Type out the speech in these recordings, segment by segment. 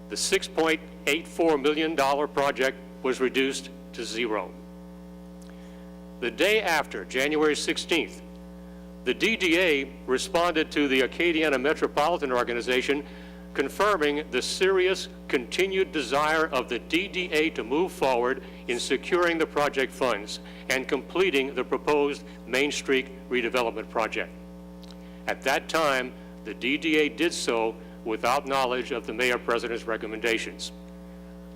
the $6.84 million project was reduced to zero. The day after, January 16th, the DDA responded to the Acadiana Metropolitan Organization confirming the serious continued desire of the DDA to move forward in securing the project funds and completing the proposed Main Street redevelopment project. At that time, the DDA did so without knowledge of the Mayor-President's recommendations.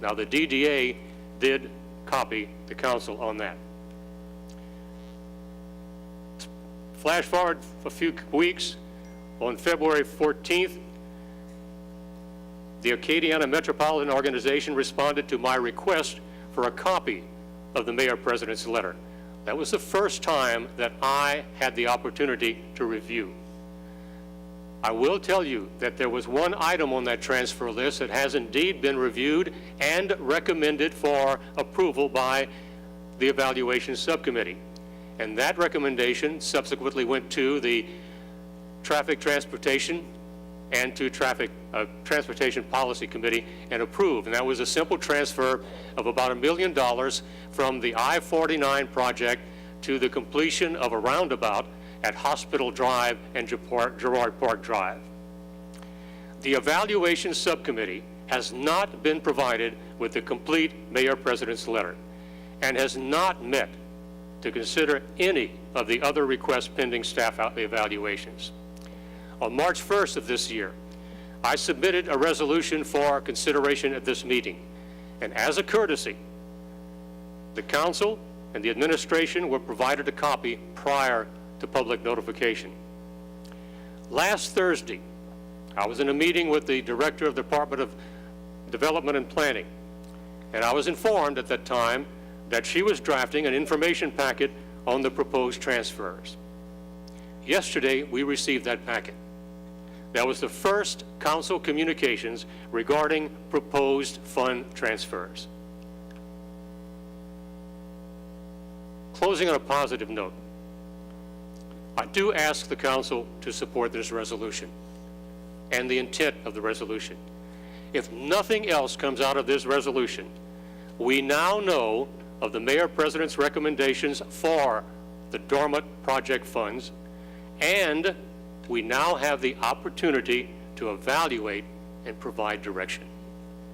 Now, the DDA did copy the council on that. Flash forward a few weeks, on February 14th, the Acadiana Metropolitan Organization responded to my request for a copy of the Mayor-President's letter. That was the first time that I had the opportunity to review. I will tell you that there was one item on that transfer list that has indeed been reviewed and recommended for approval by the Evaluation Subcommittee. And that recommendation subsequently went to the Traffic Transportation and to Transportation Policy Committee and approved. And that was a simple transfer of about $1 million from the I-49 project to the completion of a roundabout at Hospital Drive and Girard Park Drive. The Evaluation Subcommittee has not been provided with the complete Mayor-President's letter and has not met to consider any of the other requests pending staff evaluations. On March 1st of this year, I submitted a resolution for consideration at this meeting. And as a courtesy, the council and the administration were provided a copy prior to public notification. Last Thursday, I was in a meeting with the Director of the Department of Development and Planning, and I was informed at that time that she was drafting an information packet on the proposed transfers. Yesterday, we received that packet. That was the first council communications regarding proposed fund transfers. Closing on a positive note, I do ask the council to support this resolution and the intent of the resolution. If nothing else comes out of this resolution, we now know of the Mayor-President's recommendations for the dormant project funds, and we now have the opportunity to evaluate and provide direction.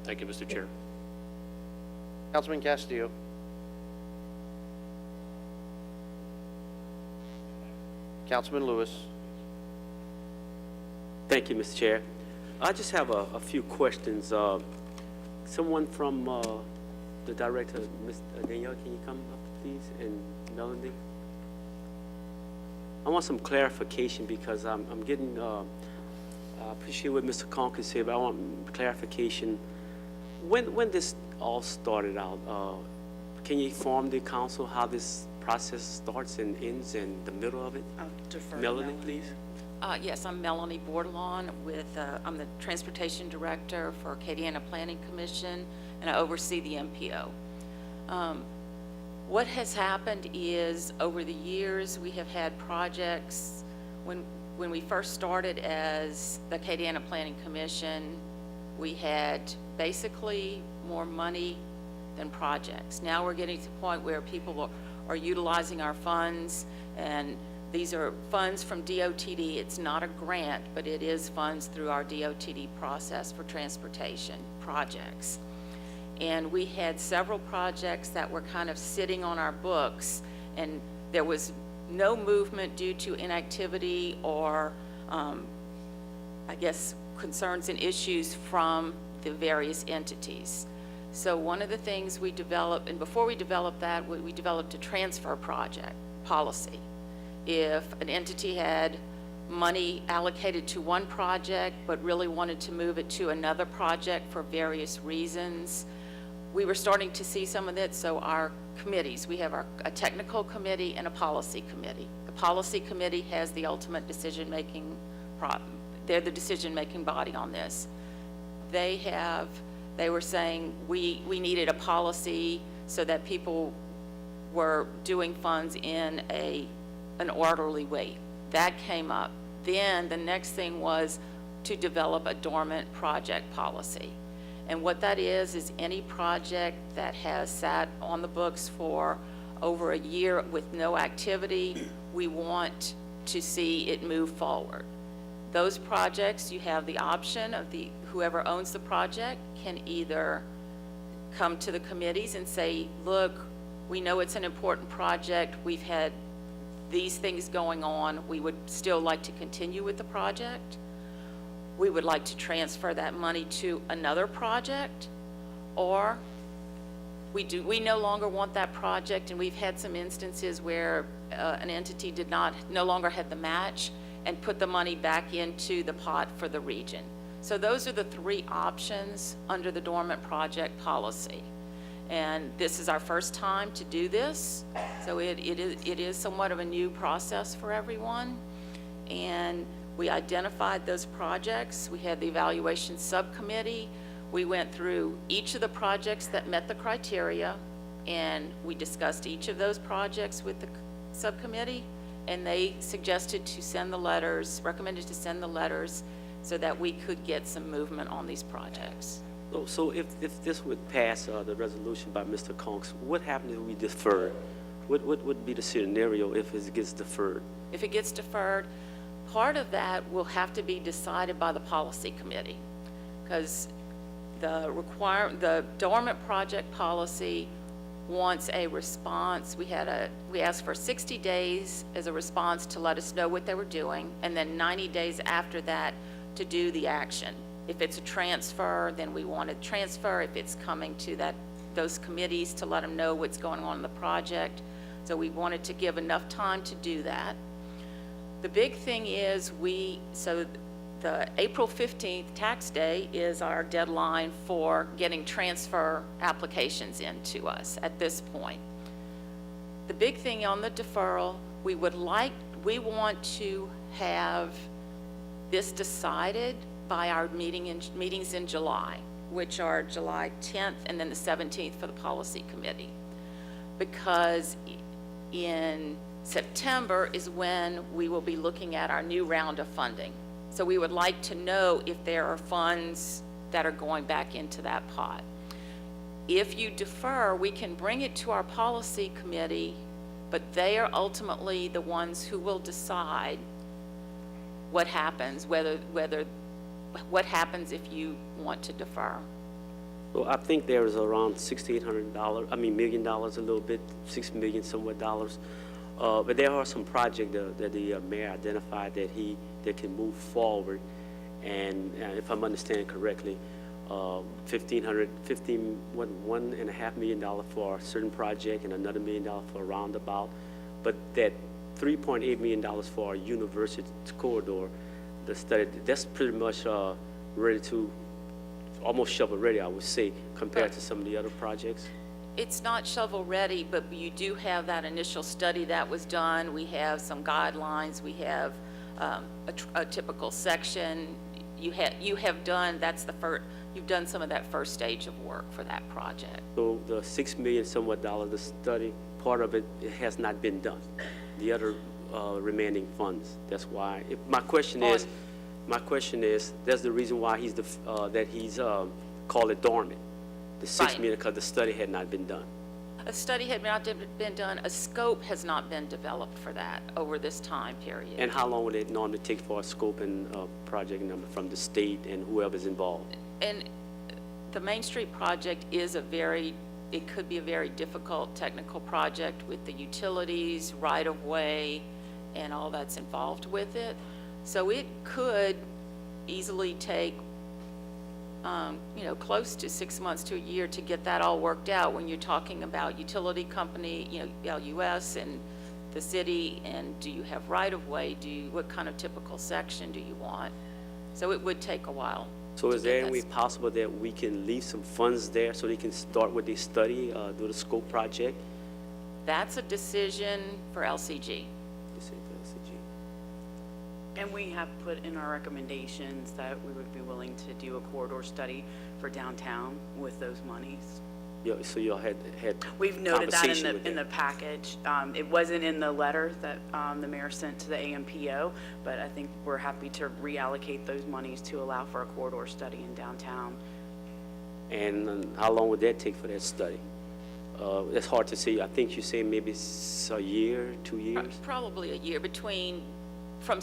Thank you, Mr. Chair. Councilman Castillo. Councilman Lewis. Thank you, Mr. Chair. I just have a few questions. Someone from the director, Ms. Danielle, can you come up, please? And Melanie? I want some clarification because I'm getting, I appreciate what Mr. Conk said, but I want clarification. When this all started out, can you inform the council how this process starts and ends and the middle of it? I'll defer Melanie, please. Yes, I'm Melanie Bordelon I'm the Transportation Director for Acadiana Planning Commission, and I oversee the MPO. What has happened is over the years we have had projects. When we first started as the Acadiana Planning Commission, we had basically more money than projects. Now we're getting to the point where people are utilizing our funds, and these are funds from DOTD. It's not a grant, but it is funds through our DOTD process for transportation projects. And we had several projects that were kind of sitting on our books, and there was no movement due to inactivity or, I guess, concerns and issues from the various entities. So one of the things we developed, and before we developed that, we developed a transfer project policy. If an entity had money allocated to one project but really wanted to move it to another project for various reasons, we were starting to see some of that. So our committees, we have a technical committee and a policy committee. The policy committee has the ultimate decision-making, they're the decision-making body on this. They were saying we needed a policy so that people were doing funds in an orderly way. That came up. Then the next thing was to develop a dormant project policy. And what that is any project that has sat on the books for over a year with no activity, we want to see it move forward. Those projects, you have the option of whoever owns the project can either come to the committees and say, look, we know it's an important project, we've had these things going on, we would still like to continue with the project. We would like to transfer that money to another project, or we no longer want that project, and we've had some instances where an entity no longer had the match and put the money back into the pot for the region. So those are the three options under the dormant project policy. And this is our first time to do this, so it is somewhat of a new process for everyone. And we identified those projects. We had the evaluation subcommittee. We went through each of the projects that met the criteria, and we discussed each of those projects with the subcommittee, and they suggested to send the letters, recommended to send the letters so that we could get some movement on these projects. So if this would pass the resolution by Mr. Cox, what happens if we defer? What would be the scenario if it gets deferred? If it gets deferred, part of that will have to be decided by the policy committee, because the dormant project policy wants a response. We asked for 60 days as a response to let us know what they were doing, and then 90 days after that to do the action. If it's a transfer, then we want to transfer. If it's coming to those committees to let them know what's going on in the project. So we wanted to give enough time to do that. The big thing is the April 15th tax day is our deadline for getting transfer applications into us at this point. The big thing on the deferral, we want to have this decided by our meetings in July, which are July 10th and then the 17th for the policy committee. Because in September is when we will be looking at our new round of funding. So we would like to know if there are funds that are going back into that pot. If you defer, we can bring it to our policy committee, but they are ultimately the ones who will decide what happens, what happens if you want to defer. Well, I think there is around $6,800, million dollars a little bit, $6 million somewhat dollars. But there are some projects that the mayor identified that can move forward. And if I'm understanding correctly, $1.5 million for a certain project and another $1 million for a roundabout. But that $3.8 million for our university corridor, the study, that's pretty much ready to, almost shovel ready, I would say, compared to some of the other projects. It's not shovel ready, but you do have that initial study that was done. We have some guidelines. We have a typical section. You've done some of that first stage of work for that project. So the $6 million somewhat dollars, the study, part of it has not been done. The other remaining funds. That's why. My question is, that's the reason why he's called it dormant. The $6 million, because the study had not been done. A study had not been done. A scope has not been developed for that over this time period. And how long would it normally take for a scope and project number from the state and whoever's involved? And the Main Street project is it could be a very difficult technical project with the utilities, right-of-way, and all that's involved with it. So it could easily take close to 6 months to a year to get that all worked out when you're talking about utility company, LUS and the city, and do you have right-of-way? What kind of typical section do you want? So it would take a while. So is there any way possible that we can leave some funds there so they can start with the study, do the scope project? That's a decision for LCG. And we have put in our recommendations that we would be willing to do a corridor study for downtown with those monies. Yeah, so y'all had We've noted that conversation in the package. It wasn't in the letter that the mayor sent to the AMPO, but I think we're happy to reallocate those monies to allow for a corridor study in downtown. And how long would that take for that study? It's hard to say. I think you say maybe it's a year, 2 years? Probably a year between, from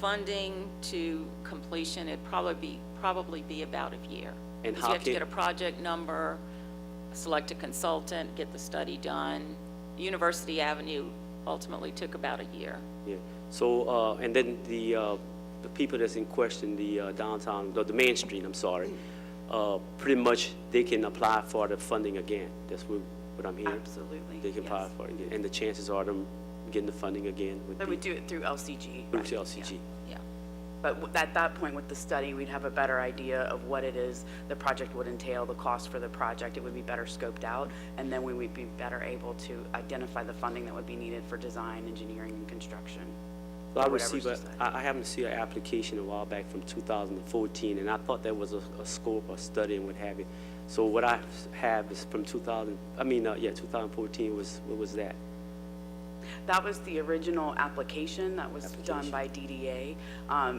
funding to completion, it'd probably be about a year. And Because how you have to can- get a project number, select a consultant, get the study done. University Avenue ultimately took about a year. Yeah. So, and then the people that's in question, the downtown, the Main Street, I'm sorry, pretty much they can apply for the funding again. That's what I'm hearing. Absolutely, They can apply yes. for it again. And the chances are them getting the funding again would They be would do it through LCG. through right, LCG. yeah. Yeah. But at that point with the study, we'd have a better idea of what it is the project would entail, the cost for the project. It would be better scoped out, and then we would be better able to identify the funding that would be needed for design, engineering, and construction. So I whatever's received, decided. I happened to see an application a while back from 2014, and I thought that was a scope, a study, and what have you. So what I have is from 2014 was, what was that? That was the original application that was done by DDA.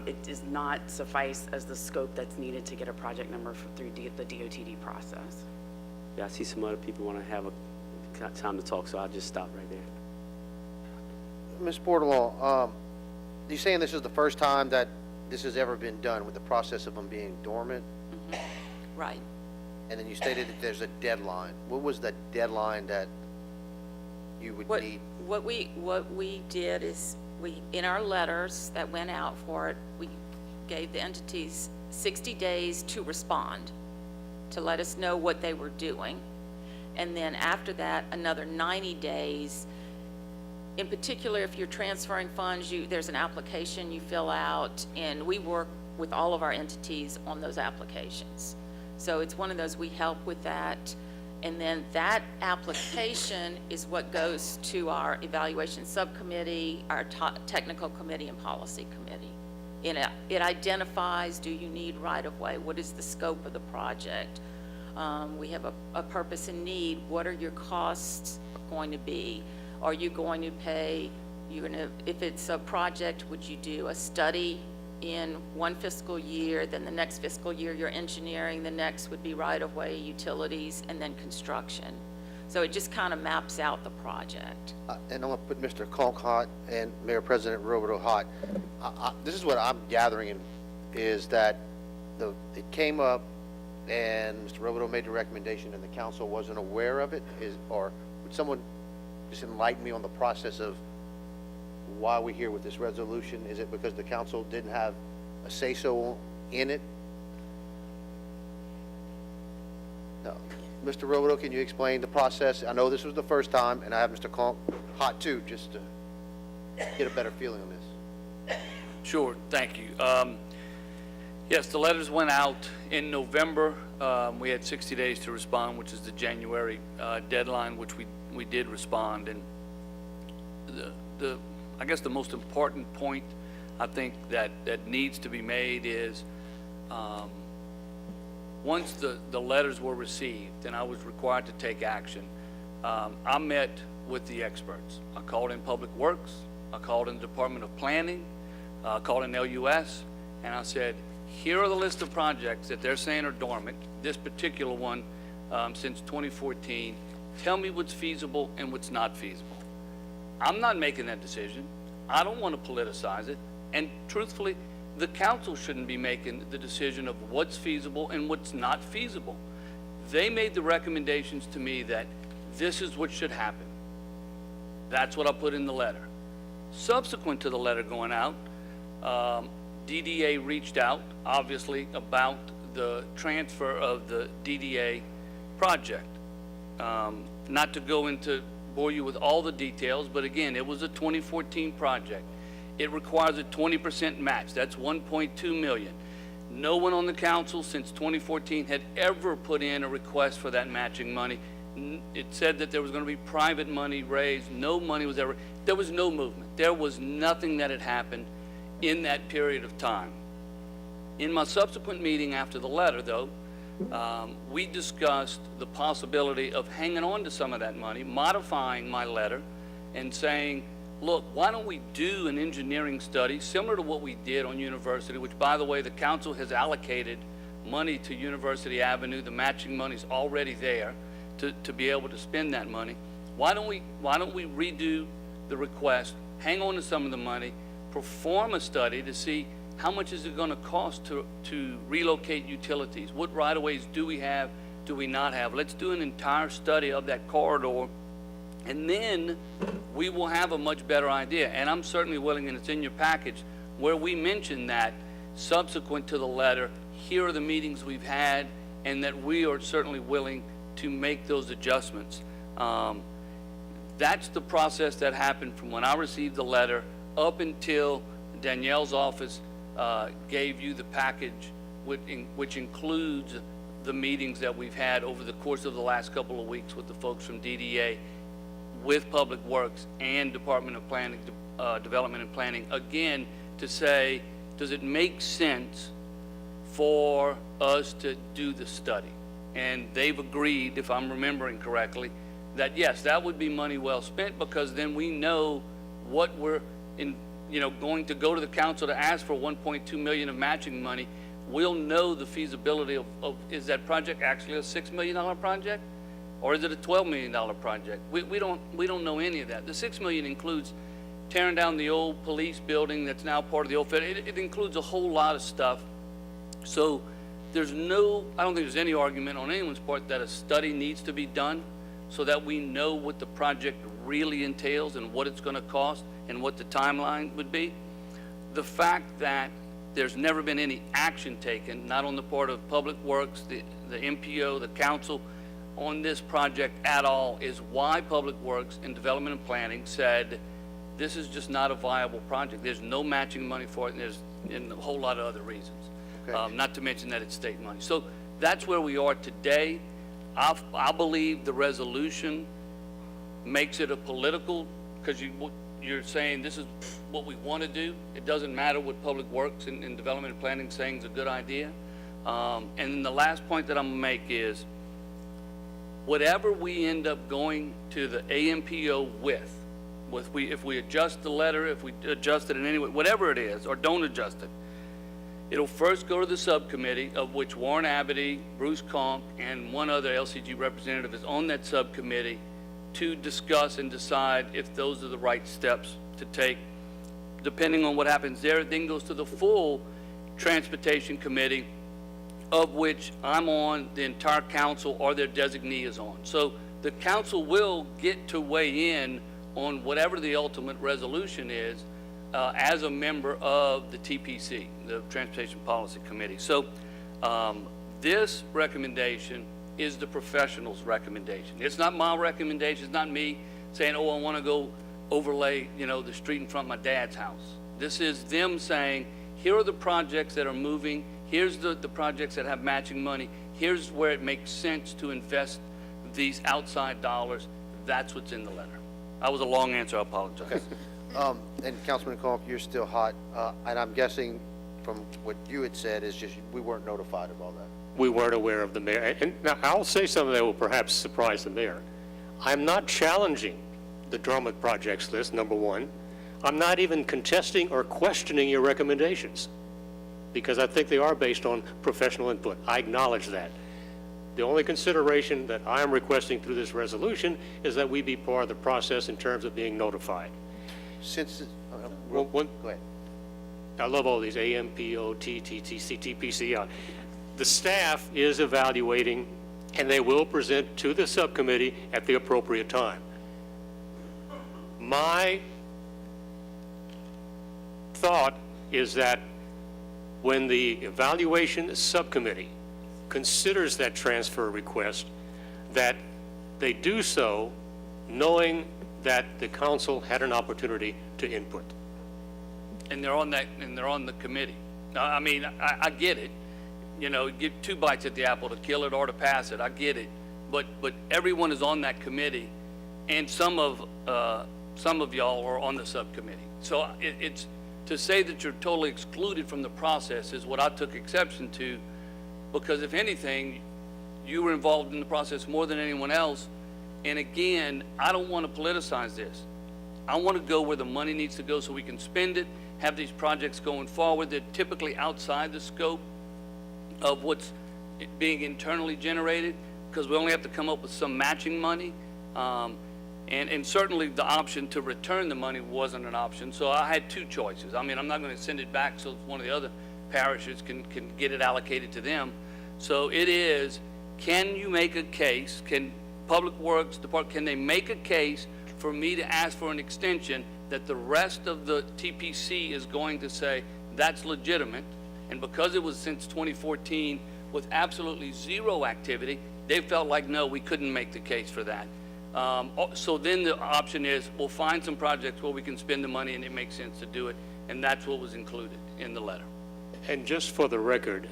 It does not suffice as the scope that's needed to get a project number through the DOTD process. Yeah, I see some other people want to have time to talk, so I'll just stop right there. Ms. Portalaw, you saying this is the first time that this has ever been done with the process of them being dormant? Right. And then you stated that there's a deadline. What was the deadline that you would need? What we did is in our letters that went out for it, we gave the entities 60 days to respond, to let us know what they were doing. And then after that, another 90 days. In particular, if you're transferring funds, there's an application you fill out, and we work with all of our entities on those applications. So it's one of those, we help with that. And then that application is what goes to our evaluation subcommittee, our technical committee, and policy committee. It identifies, do you need right-of-way? What is the scope of the project? We have a purpose and need. What are your costs going to be? Are you going to pay, if it's a project, would you do a study in one fiscal year, then the next fiscal year you're engineering, the next would be right-of-way, utilities, and then construction. So it just kind of maps out the project. And I'm going to put Mr. Conk hot and Mayor President Roberto hot. This is what I'm gathering is that it came up and Mr. Roberto made the recommendation and the council wasn't aware of it, or would someone just enlighten me on the process of why we're here with this resolution? Is it because the council didn't have a say-so in it? No. Mr. Roberto, can you explain the process? I know this was the first time, and I have Mr. Conk hot too, just to get a better feeling on this. Sure, thank you. Yes, the letters went out in November. We had 60 days to respond, which is the January deadline, which we did respond. And I guess the most important point I think that needs to be made is once the letters were received and I was required to take action, I met with the experts. I called in Public Works, I called in the Department of Planning, I called in LUS, and I said, here are the list of projects that they're saying are dormant, this particular one since 2014. Tell me what's feasible and what's not feasible. I'm not making that decision. I don't want to politicize it. And truthfully, the council shouldn't be making the decision of what's feasible and what's not feasible. They made the recommendations to me that this is what should happen. That's what I put in the letter. Subsequent to the letter going out, DDA reached out, obviously, about the transfer of the DDA project. Not to go into bore you with all the details, but again, it was a 2014 project. It requires a 20% match. That's $1.2 million. No one on the council since 2014 had ever put in a request for that matching money. It said that there was going to be private money raised. No money was ever, there was no movement. There was nothing that had happened in that period of time. In my subsequent meeting after the letter, though, we discussed the possibility of hanging on to some of that money, modifying my letter, and saying, look, why don't we do an engineering study similar to what we did on university, which, by the way, the council has allocated money to University Avenue. The matching money's already there to be able to spend that money. Why don't we redo the request, hang on to some of the money, perform a study to see how much is it going to cost to relocate utilities? What right-of-ways do we have, do we not have? Let's do an entire study of that corridor, and then we will have a much better idea. And I'm certainly willing, and it's in your package, where we mention that subsequent to the letter, here are the meetings we've had, and that we are certainly willing to make those adjustments. That's the process that happened from when I received the letter up until Danielle's office gave you the package, which includes the meetings that we've had over the course of the last couple of weeks with the folks from DDA, with Public Works and Department of Planning, Development and Planning, again, to say, does it make sense for us to do the study? And they've agreed, if I'm remembering correctly, that yes, that would be money well spent, because then we know what we're going to go to the council to ask for 1.2 million of matching money. We'll know the feasibility of is that project actually a $6 million project, or is it a $12 million project? We don't know any of that. The $6 million includes tearing down the old police building that's now part of the old Fed. It includes a whole lot of stuff. So I don't think there's any argument on anyone's part that a study needs to be done so that we know what the project really entails and what it's going to cost and what the timeline would be. The fact that there's never been any action taken, not on the part of Public Works, the MPO, the council, on this project at all, is why Public Works and Development and Planning said this is just not a viable project. There's no matching money for it, and a whole lot of other reasons. Okay. Not to mention that it's state money. So that's where we are today. I believe the resolution makes it a political, because you're saying this is what we want to do. It doesn't matter what Public Works and Development and Planning is saying is a good idea. And then the last point that I'm going to make is, whatever we end up going to the AMPO if we adjust the letter, if we adjust it in any way, whatever it is, or don't adjust it, it'll first go to the subcommittee, of which Warren Abity, Bruce Conk, and one other LCG representative is on that subcommittee to discuss and decide if those are the right steps to take. Depending on what happens there, it then goes to the full Transportation Committee, of which I'm on, the entire council or their designee is on. So the council will get to weigh in on whatever the ultimate resolution is as a member of the TPC, the Transportation Policy Committee. So this recommendation is the professionals' recommendation. It's not my recommendation. It's not me saying, oh, I want to go overlay, the street in front of my dad's house. This is them saying, here are the projects that are moving. Here's the projects that have matching money. Here's where it makes sense to invest these outside dollars. That's what's in the letter. That was a long answer. I apologize. Okay. And Councilman Conk, you're still hot, and I'm guessing from what you had said is just we weren't notified of all that. We weren't aware of the mayor. And now I'll say something that will perhaps surprise the mayor. I'm not challenging the Drummond projects list, number one. I'm not even contesting or questioning your recommendations, because I think they are based on professional input. I acknowledge that. The only consideration that I am requesting through this resolution is that we be part of the process in terms of being notified. Since, Go ahead. I love all these AMPO, TTTC, TPC. The staff is evaluating, and they will present to the subcommittee at the appropriate time. My thought is that when the evaluation subcommittee considers that transfer request, that they do so knowing that the council had an opportunity to input. And they're on the committee. I mean, I get it. Give 2 bites at the apple, to kill it or to pass it. I get it. But everyone is on that committee, and some of y'all are on the subcommittee. So it's to say that you're totally excluded from the process is what I took exception to, because if anything, you were involved in the process more than anyone else. And again, I don't want to politicize this. I want to go where the money needs to go so we can spend it, have these projects going forward. They're typically outside the scope of what's being internally generated, because we only have to come up with some matching money. And certainly the option to return the money wasn't an option. So I had two choices. I mean, I'm not going to send it back so one of the other parishes can get it allocated to them. So it is, can you make a case, can Public Works Department, can they make a case for me to ask for an extension that the rest of the TPC is going to say that's legitimate? And because it was since 2014 with absolutely zero activity, they felt like, no, we couldn't make the case for that. So then the option is, we'll find some projects where we can spend the money and it makes sense to do it. And that's what was included in the letter. And just for the record,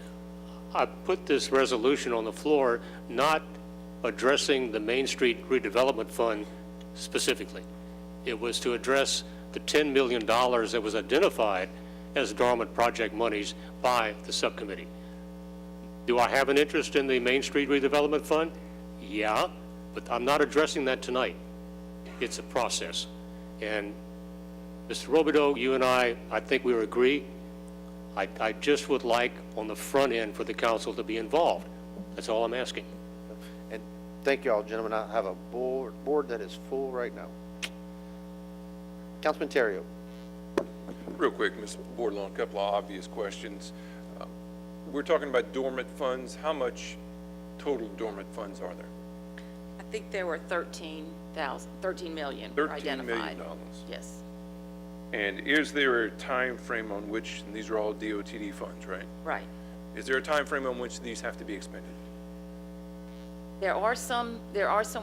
I put this resolution on the floor not addressing the Main Street Redevelopment Fund specifically. It was to address the $10 million that was identified as dormant project monies by the subcommittee. Do I have an interest in the Main Street Redevelopment Fund? Yeah, but I'm not addressing that tonight. It's a process. And Mr. Robideau, you and I think we agree. I just would like on the front end for the council to be involved. That's all I'm asking. And thank you all, gentlemen. I have a board that is full right now. Councilman Terrio. Real quick, Ms. Bordelon, a couple of obvious questions. We're talking about dormant funds. How much total dormant funds are there? I think there were 13 million were $13 million. identified. Yes, And is there a time frame on which, and these are all DOTD funds, right? right. Is there a time frame on which these have to be expended? There are some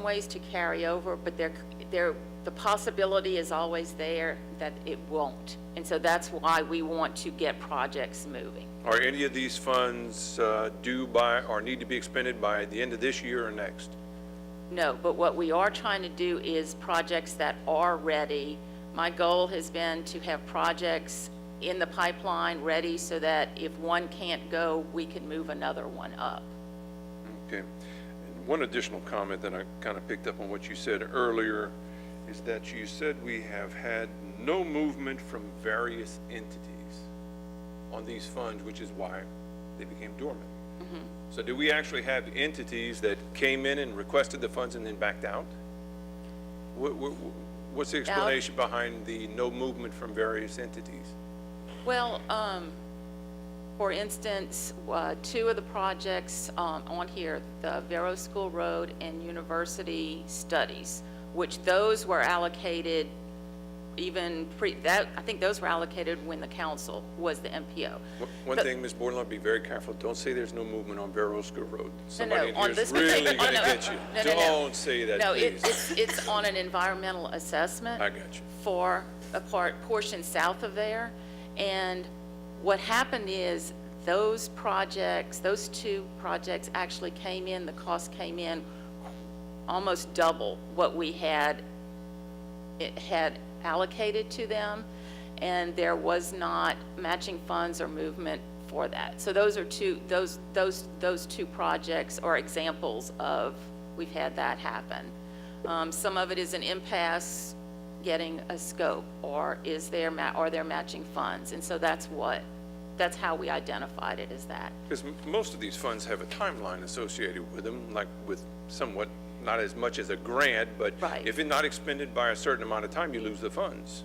ways to carry over, but the possibility is always there that it won't. And so that's why we want to get projects moving. Are any of these funds due by or need to be expended by the end of this year or next? No, but what we are trying to do is projects that are ready. My goal has been to have projects in the pipeline ready so that if one can't go, we can move another one up. Okay. And one additional comment that I kind of picked up on what you said earlier is that you said we have had no movement from various entities on these funds, which is why they became dormant. Mm-hmm. So do we actually have entities that came in and requested the funds and then backed out? What's the explanation behind the no movement from various entities? Well, for instance, two of the projects on here, the Vero School Road and University Studies, which those were allocated even I think those were allocated when the council was the MPO. One thing, Ms. Bordelon, be very careful. Don't say there's no movement on Vero School Road. No, Somebody in on here this is really particular- going to no, get you. no, Don't say that, No, please. it's on an environmental assessment. I got you. For a portion south of there. And what happened is those two projects actually came in, the cost came in almost double what we had allocated to them, and there was not matching funds or movement for that. So those are those two projects are examples of we've had that happen. Some of it is an impasse getting a scope, or are there matching funds, and so that's how we identified it as that. Because most of these funds have a timeline associated with them, like with somewhat, not as much as a grant, but Right. if it's not expended by a certain amount of time, you lose the funds.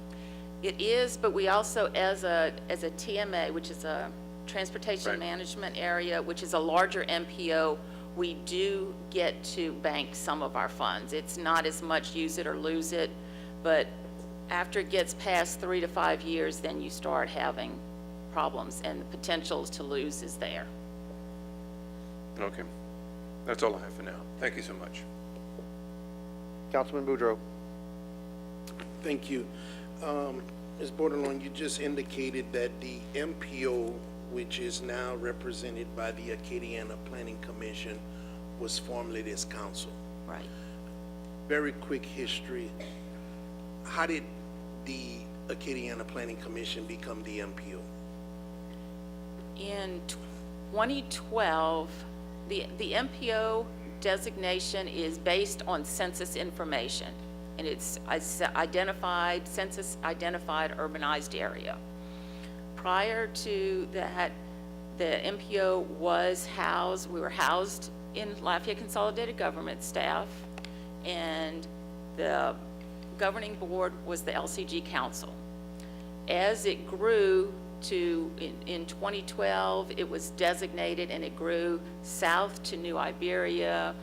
It is, but we also, as a TMA, which is a Transportation Right. Management Area, which is a larger MPO, we do get to bank some of our funds. It's not as much use it or lose it, but after it gets past 3 to 5 years, then you start having problems, and the potential to lose is there. Okay. That's all I have for now. Thank you so much. Councilman Boudreaux. Thank you. Ms. Bordelon, you just indicated that the MPO, which is now represented by the Acadiana Planning Commission, was formerly this council. Right. Very quick history. How did the Acadiana Planning Commission become the MPO? In 2012, the MPO designation is based on census information, and it's census identified urbanized area. Prior to that, The MPO was housed, we were housed in Lafayette Consolidated Government staff, and the governing board was the LCG Council. As it grew to, in 2012, it was designated, and it grew south to New Iberia.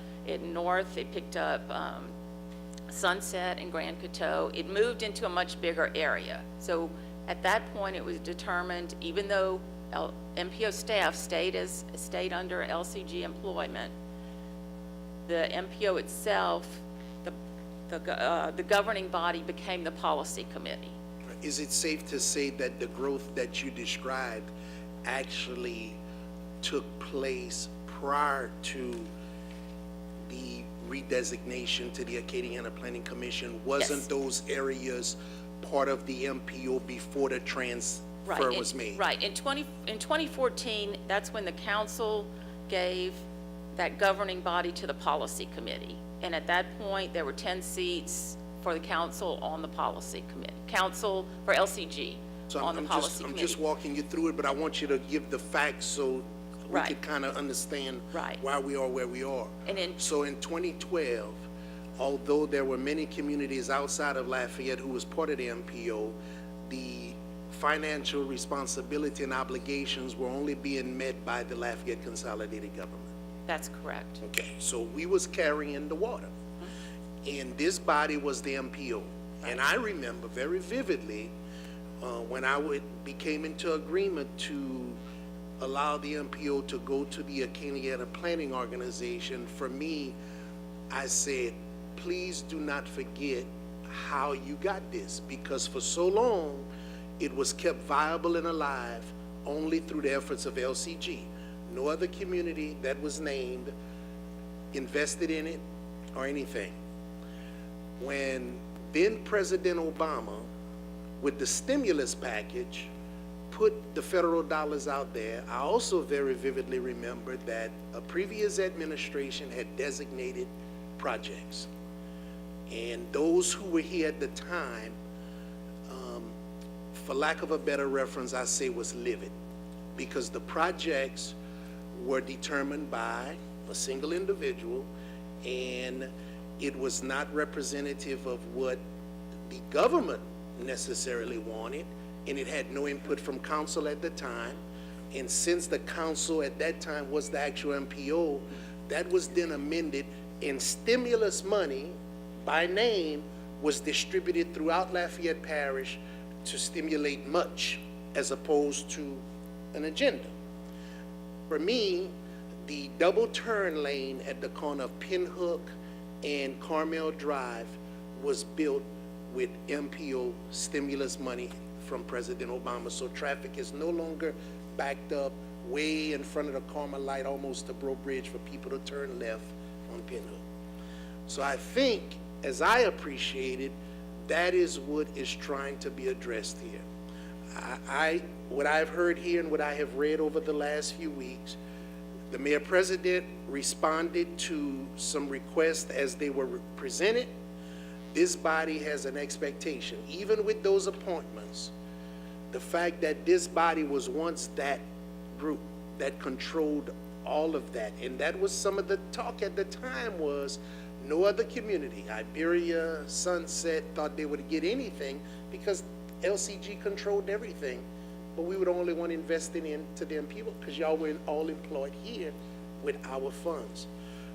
North, it picked up Sunset and Grand Coteau. It moved into a much bigger area. So at that point, it was determined, even though MPO staff stayed under LCG employment, the MPO itself, the governing body became the policy committee. Is it safe to say that the growth that you described actually took place prior to the redesignation to the Acadiana Planning Commission? Wasn't Yes. those areas part of the MPO before the transfer Right, was made? Right. In 2014, that's when the council gave that governing body to the policy committee. And at that point, there were 10 seats for the council on the policy committee, council for LCG So on the policy I'm committee. just walking you through it, but I want you to give the facts so we Right. can kind of understand Right. why we are where we are. And in- So in 2012, although there were many communities outside of Lafayette who was part of the MPO, the financial responsibility and obligations were only being met by the Lafayette Consolidated Government. That's correct. Okay, so we was carrying the water. And this body was the MPO. And I remember very vividly, when I became into agreement to allow the MPO to go to the Acadiana Planning Organization, for me, I said, please do not forget how you got this, because for so long, it was kept viable and alive only through the efforts of LCG. No other community that was named invested in it or anything. When then President Obama, with the stimulus package, put the federal dollars out there, I also very vividly remember that a previous administration had designated projects. And those who were here at the time, for lack of a better reference, I say was livid, because the projects were determined by a single individual, and it was not representative of what the government necessarily wanted, and it had no input from council at the time. And since the council at that time was the actual MPO, that was then amended, and stimulus money by name was distributed throughout Lafayette Parish to stimulate much, as opposed to an agenda. For me, the double turn lane at the corner of Pinhook and Carmel Drive was built with MPO stimulus money from President Obama. So traffic is no longer backed up way in front of the Carmel light, almost to Bro Bridge, for people to turn left on Pinhook. So I think, as I appreciate it, that is what is trying to be addressed here. What I've heard here and what I have read over the last few weeks, the Mayor President responded to some requests as they were presented. This body has an expectation, even with those appointments, the fact that this body was once that group that controlled all of that. And that was some of the talk at the time, was no other community, Iberia, Sunset, thought they would get anything because LCG controlled everything. But we were the only one investing into them people, because y'all were all employed here with our funds.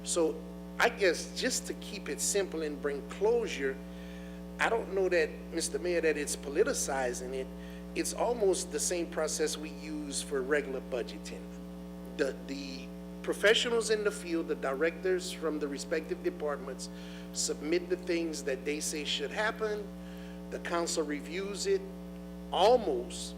So I guess just to keep it simple and bring closure, I don't know that, Mr. Mayor, that it's politicizing it. It's almost the same process we use for regular budgeting. The professionals in the field, the directors from the respective departments, submit the things that they say should happen. The council reviews it. Almost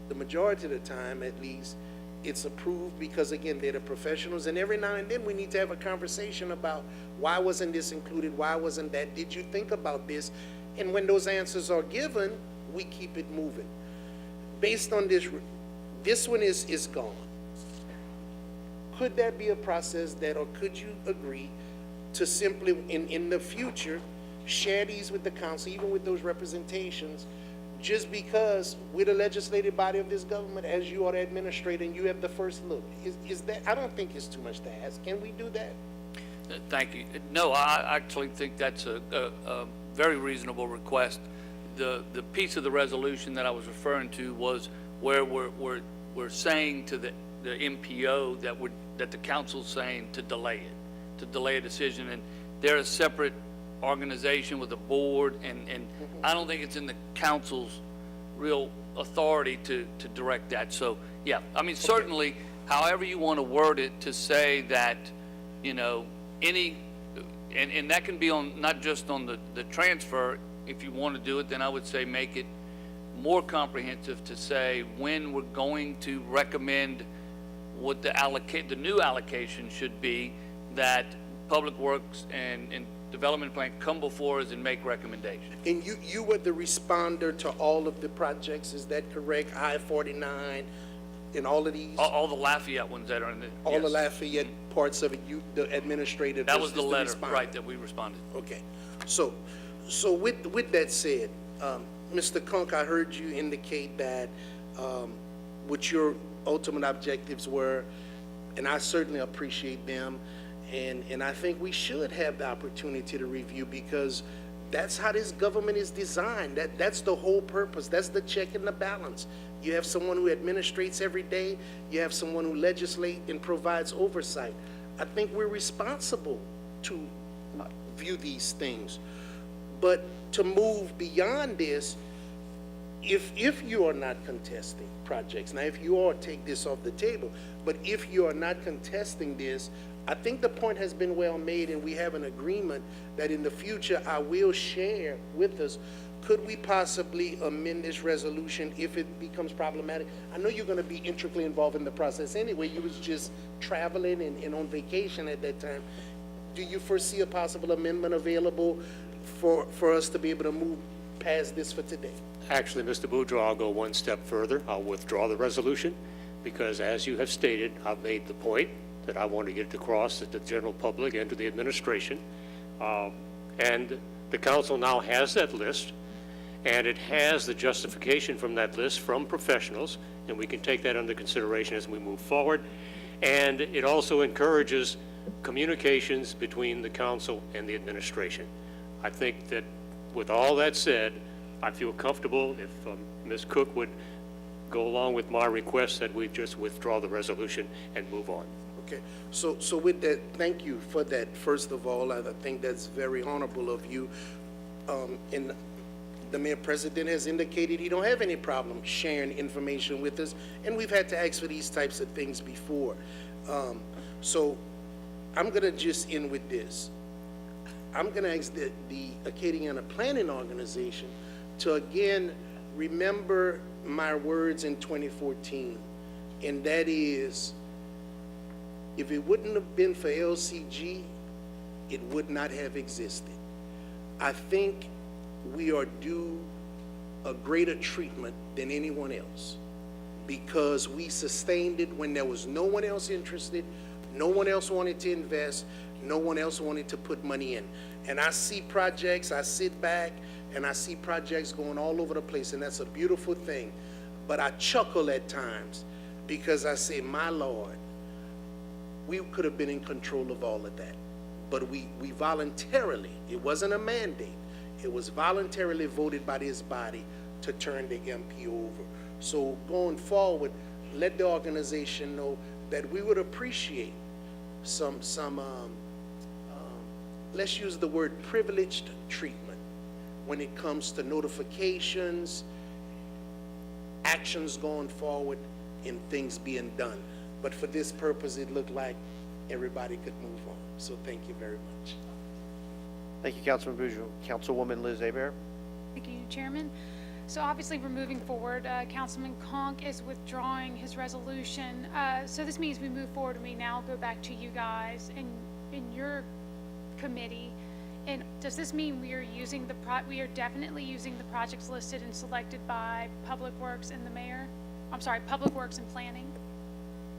the majority of the time, at least, it's approved, because again, they're the professionals, and every now and then we need to have a conversation about why wasn't this included, why wasn't that, did you think about this? And when those answers are given, we keep it moving. Based on this one is gone. Could there be a process that, or could you agree to simply, in the future, share these with the council, even with those representations, just because we're the legislative body of this government, as you are the administrator, and you have the first look. Is that, I don't think it's too much to ask. Can we do that? Thank you. No, I actually think that's a very reasonable request. The piece of the resolution that I was referring to was where we're saying to the MPO that the council's saying to delay a decision, and they're a separate organization with a board, and I don't think it's in the council's real authority to direct that. So, yeah, I mean, certainly, however you want to word it, to say that, you know, and that can be on, not just on the transfer. If you want to do it, then I would say make it more comprehensive to say when we're going to recommend what the new allocation should be, that Public Works and Development Plan come before us and make recommendations. And you were the responder to all of the projects, is that correct? I-49 and all of these? All the Lafayette ones that are in the. All the yes. Lafayette parts of it, you, the administrative. That was the letter, responder. right, that we responded. Okay, so with that said, Mr. Conk, I heard you indicate that, what your ultimate objectives were, and I certainly appreciate them, and I think we should have the opportunity to review, because that's how this government is designed. That's the whole purpose. That's the check and the balance. You have someone who administrates every day. You have someone who legislates and provides oversight. I think we're responsible to view these things. But to move beyond this, if you are not contesting projects, now if you are, take this off the table, but if you are not contesting this, I think the point has been well made, and we have an agreement that in the future I will share with us. Could we possibly amend this resolution if it becomes problematic? I know you're going to be intricately involved in the process anyway. You was just traveling and on vacation at that time. Do you foresee a possible amendment available for us to be able to move past this for today? Actually, Mr. Boudreau, I'll go one step further. I'll withdraw the resolution because, as you have stated, I've made the point that I want to get it across to the general public and to the administration. And the council now has that list, and it has the justification from that list from professionals, and we can take that under consideration as we move forward. And it also encourages communications between the council and the administration. I think that with all that said, I feel comfortable if Ms. Cook would go along with my request that we just withdraw the resolution and move on. Okay, so with that, thank you for that. First of all, I think that's very honorable of you. And the Mayor President has indicated he don't have any problem sharing information with us, and we've had to ask for these types of things before. So I'm gonna just end with this. I'm gonna ask the Acadiana Planning Organization to again remember my words in 2014, and that is, if it wouldn't have been for LCG, it would not have existed. I think we are due a greater treatment than anyone else, because we sustained it when there was no one else interested, no one else wanted to invest, no one else wanted to put money in. And I see projects, I sit back, and I see projects going all over the place, and that's a beautiful thing. But I chuckle at times because I say, my Lord, we could have been in control of all of that. But we voluntarily, it wasn't a mandate, it was voluntarily voted by this body to turn the MP over. So going forward, let the organization know that we would appreciate some let's use the word privileged treatment when it comes to notifications, actions going forward, and things being done. But for this purpose, it looked like everybody could move on. So thank you very much. Thank you, Councilman Boudreaux. Councilwoman Liz Hebert. Thank you, Chairman. So obviously we're moving forward. Councilman Conk is withdrawing his resolution. So this means we move forward and we now go back to you guys in your committee. And does this mean we are using we are definitely using the projects listed and selected by Public Works and the mayor? I'm sorry, Public Works and Planning?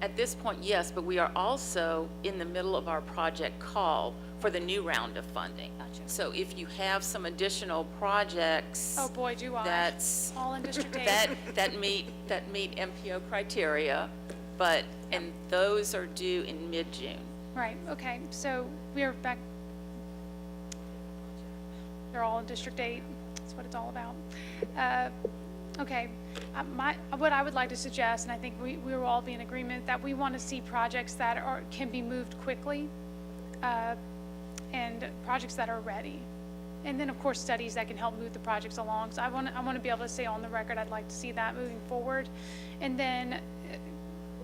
At this point, yes, but we are also in the middle of our project call for the new round of funding. So if you have some additional projects. Oh, boy, do I. That's, All in District 8. that meet MPO criteria, and those are due in mid-June. Right, okay, so we are back. They're all in District 8, that's what it's all about. Okay, what I would like to suggest, and I think we will all be in agreement, that we want to see projects that can be moved quickly, and projects that are ready. And then, of course, studies that can help move the projects along. So I want to be able to say on the record, I'd like to see that moving forward. And then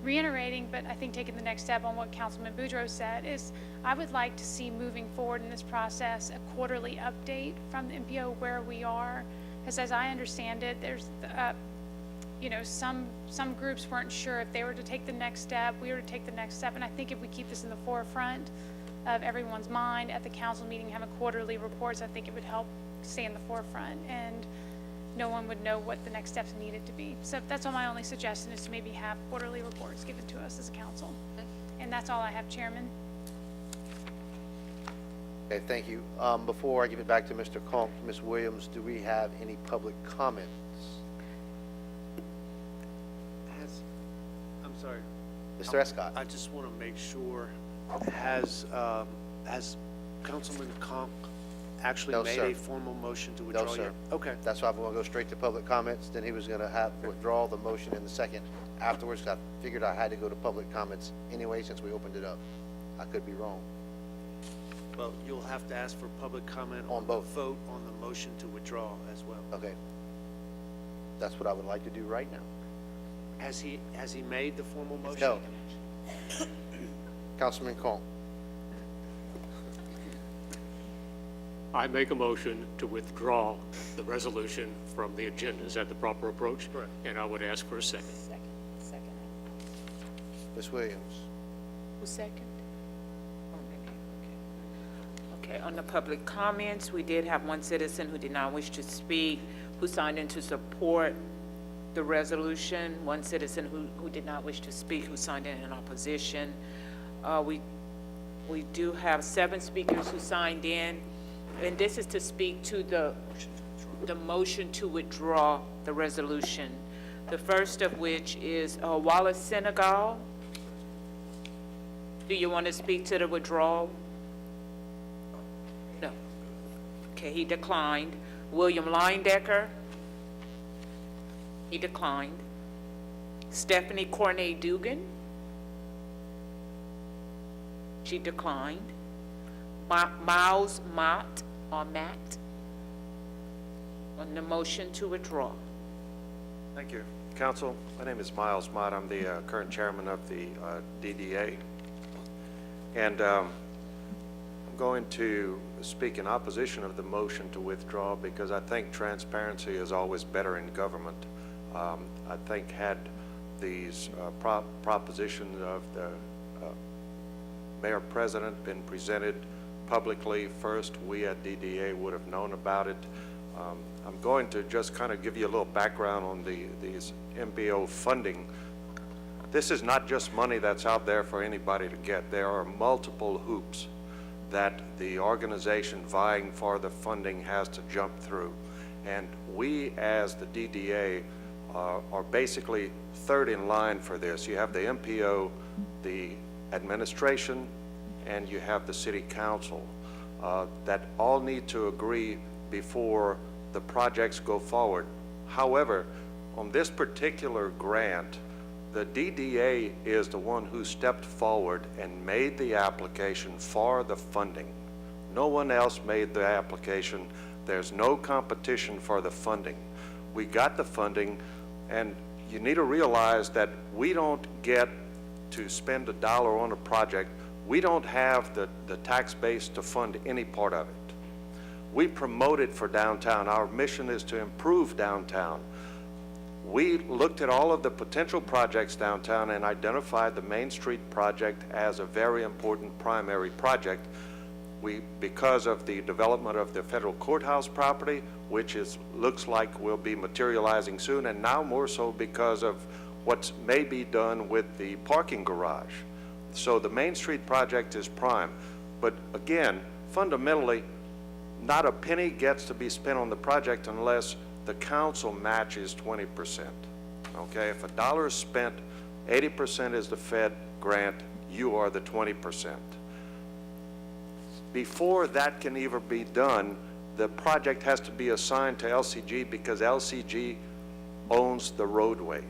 reiterating, but I think taking the next step on what Councilman Boudreaux said, is I would like to see moving forward in this process a quarterly update from the MPO where we are. Because as I understand it, there's, some groups weren't sure if they were to take the next step, we were to take the next step. And I think if we keep this in the forefront of everyone's mind at the council meeting, having quarterly reports, I think it would help stay in the forefront, and no one would know what the next steps needed to be. So that's all my only suggestion, is to maybe have quarterly reports given to us as a council. And that's all I have, Chairman. Okay, thank you. Before I give it back to Mr. Conk, Ms. Williams, do we have any public comments? I'm sorry. Mr. Escott? I just want to make sure, has Councilman Conk actually No, made sir. a formal motion to withdraw? No, sir. Okay. That's why I'm going to go straight to public comments. Then he was going to withdraw the motion in the second afterwards. I figured I had to go to public comments anyway since we opened it up. I could be wrong. Well, you'll have to ask for public comment On on the both. vote on the motion to withdraw as well. Okay. That's what I would like to do right now. Has he made the formal motion? No. Councilman Conk. I make a motion to withdraw the resolution from the agenda. Is that the proper approach? Correct. And I would ask for a second. Second. Ms. Williams. Who's second? Okay, on the public comments, we did have one citizen who did not wish to speak, who signed in to support the resolution. One citizen who did not wish to speak, who signed in opposition. We do have 7 speakers who signed in, and this is to speak to the motion to withdraw the resolution. The first of which is Wallace Senegal. Do you want to speak to the withdrawal? No. Okay, he declined. William Linedecker. He declined. Stephanie Cornay Dugan. She declined. Miles Matt on the motion to withdraw. Thank you. Council, my name is Miles Mott. I'm the current chairman of the DDA. And I'm going to speak in opposition of the motion to withdraw because I think transparency is always better in government. I think had these propositions of the Mayor President been presented publicly first, we at DDA would have known about it. I'm going to just kind of give you a little background on these MPO funding. This is not just money that's out there for anybody to get. There are multiple hoops that the organization vying for the funding has to jump through. And we as the DDA are basically third in line for this. You have the MPO, the administration, and you have the city council that all need to agree before the projects go forward. However, on this particular grant, the DDA is the one who stepped forward and made the application for the funding. No one else made the application. There's no competition for the funding. We got the funding, and you need to realize that we don't get to spend $1 on a project. We don't have the tax base to fund any part of it. We promote it for downtown. Our mission is to improve downtown. We looked at all of the potential projects downtown and identified the Main Street project as a very important primary project. Because of the development of the federal courthouse property, which looks like will be materializing soon, and now more so because of what may be done with the parking garage. So the Main Street project is prime. But again, fundamentally, not a penny gets to be spent on the project unless the council matches 20%. Okay, if $1 is spent, 80% is the Fed grant, you are the 20%. Before that can even be done, the project has to be assigned to LCG because LCG owns the roadway.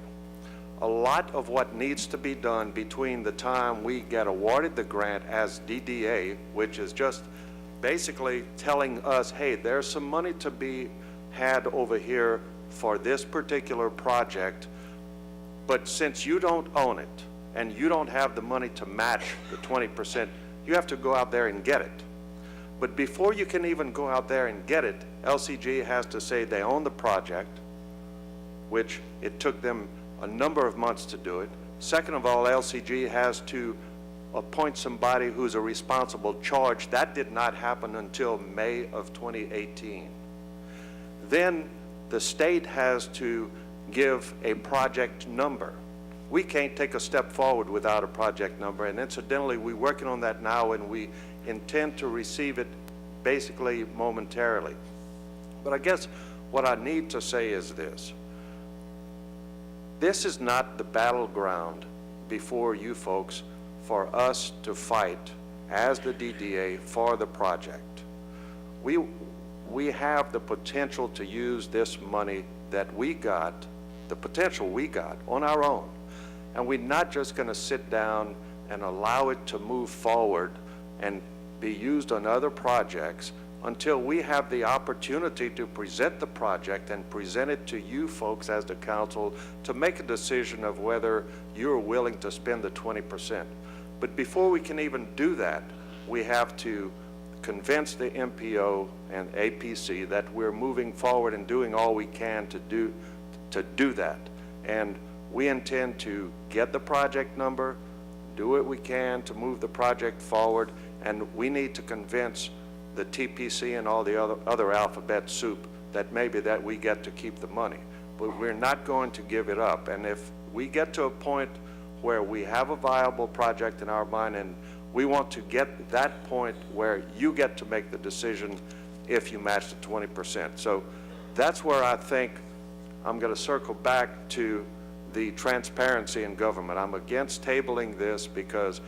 A lot of what needs to be done between the time we get awarded the grant as DDA, which is just basically telling us, hey, there's some money to be had over here for this particular project, but since you don't own it and you don't have the money to match the 20%, you have to go out there and get it. But before you can even go out there and get it, LCG has to say they own the project, which it took them a number of months to do it. Second of all, LCG has to appoint somebody who's a responsible charge. That did not happen until May of 2018. Then the state has to give a project number. We can't take a step forward without a project number, and incidentally, we're working on that now, and we intend to receive it basically momentarily. But I guess what I need to say is this. This is not the battleground before you folks for us to fight as the DDA for the project. We have the potential to use this money that we got, the potential we got on our own. And we're not just going to sit down and allow it to move forward and be used on other projects until we have the opportunity to present the project and present it to you folks as the council to make a decision of whether you're willing to spend the 20%. But before we can even do that, we have to convince the MPO and APC that we're moving forward and doing all we can to do that. And we intend to get the project number, do what we can to move the project forward, and we need to convince the TPC and all the other alphabet soup that maybe that we get to keep the money. But we're not going to give it up. And if we get to a point where we have a viable project in our mind and we want to get that point where you get to make the decision if you match the 20%. So that's where I think I'm going to circle back to the transparency in government. I'm against tabling this because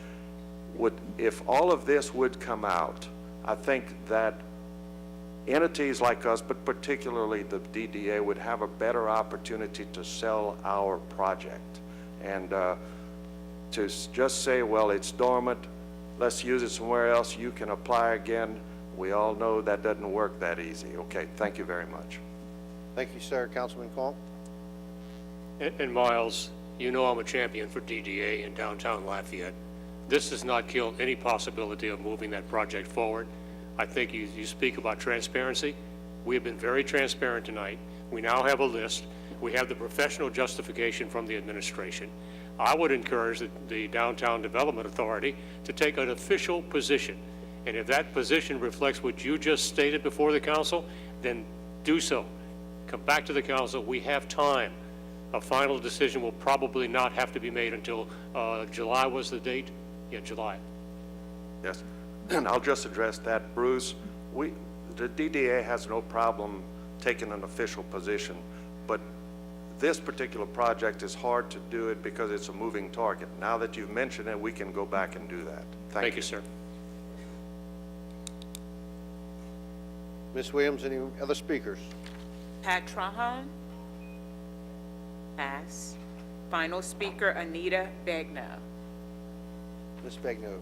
if all of this would come out, I think that entities like us, but particularly the DDA, would have a better opportunity to sell our project. And to just say, well, it's dormant, let's use it somewhere else, you can apply again, we all know that doesn't work that easy. Okay, thank you very much. Thank you, sir. Councilman Conk? And Miles, you know I'm a champion for DDA in downtown Lafayette. This has not killed any possibility of moving that project forward. I think you speak about transparency. We have been very transparent tonight. We now have a list. We have the professional justification from the administration. I would encourage the Downtown Development Authority to take an official position. And if that position reflects what you just stated before the council, then do so. Come back to the council. We have time. A final decision will probably not have to be made until July was the date? Yeah, July. Yes, and I'll just address that, Bruce. The DDA has no problem taking an official position, but this particular project is hard to do it because it's a moving target. Now that you've mentioned it, we can go back and do that. Thank you, sir. Ms. Williams, any other speakers? Pat Trahan? Pass. Final speaker, Anita Begnaud. Ms. Begnaud?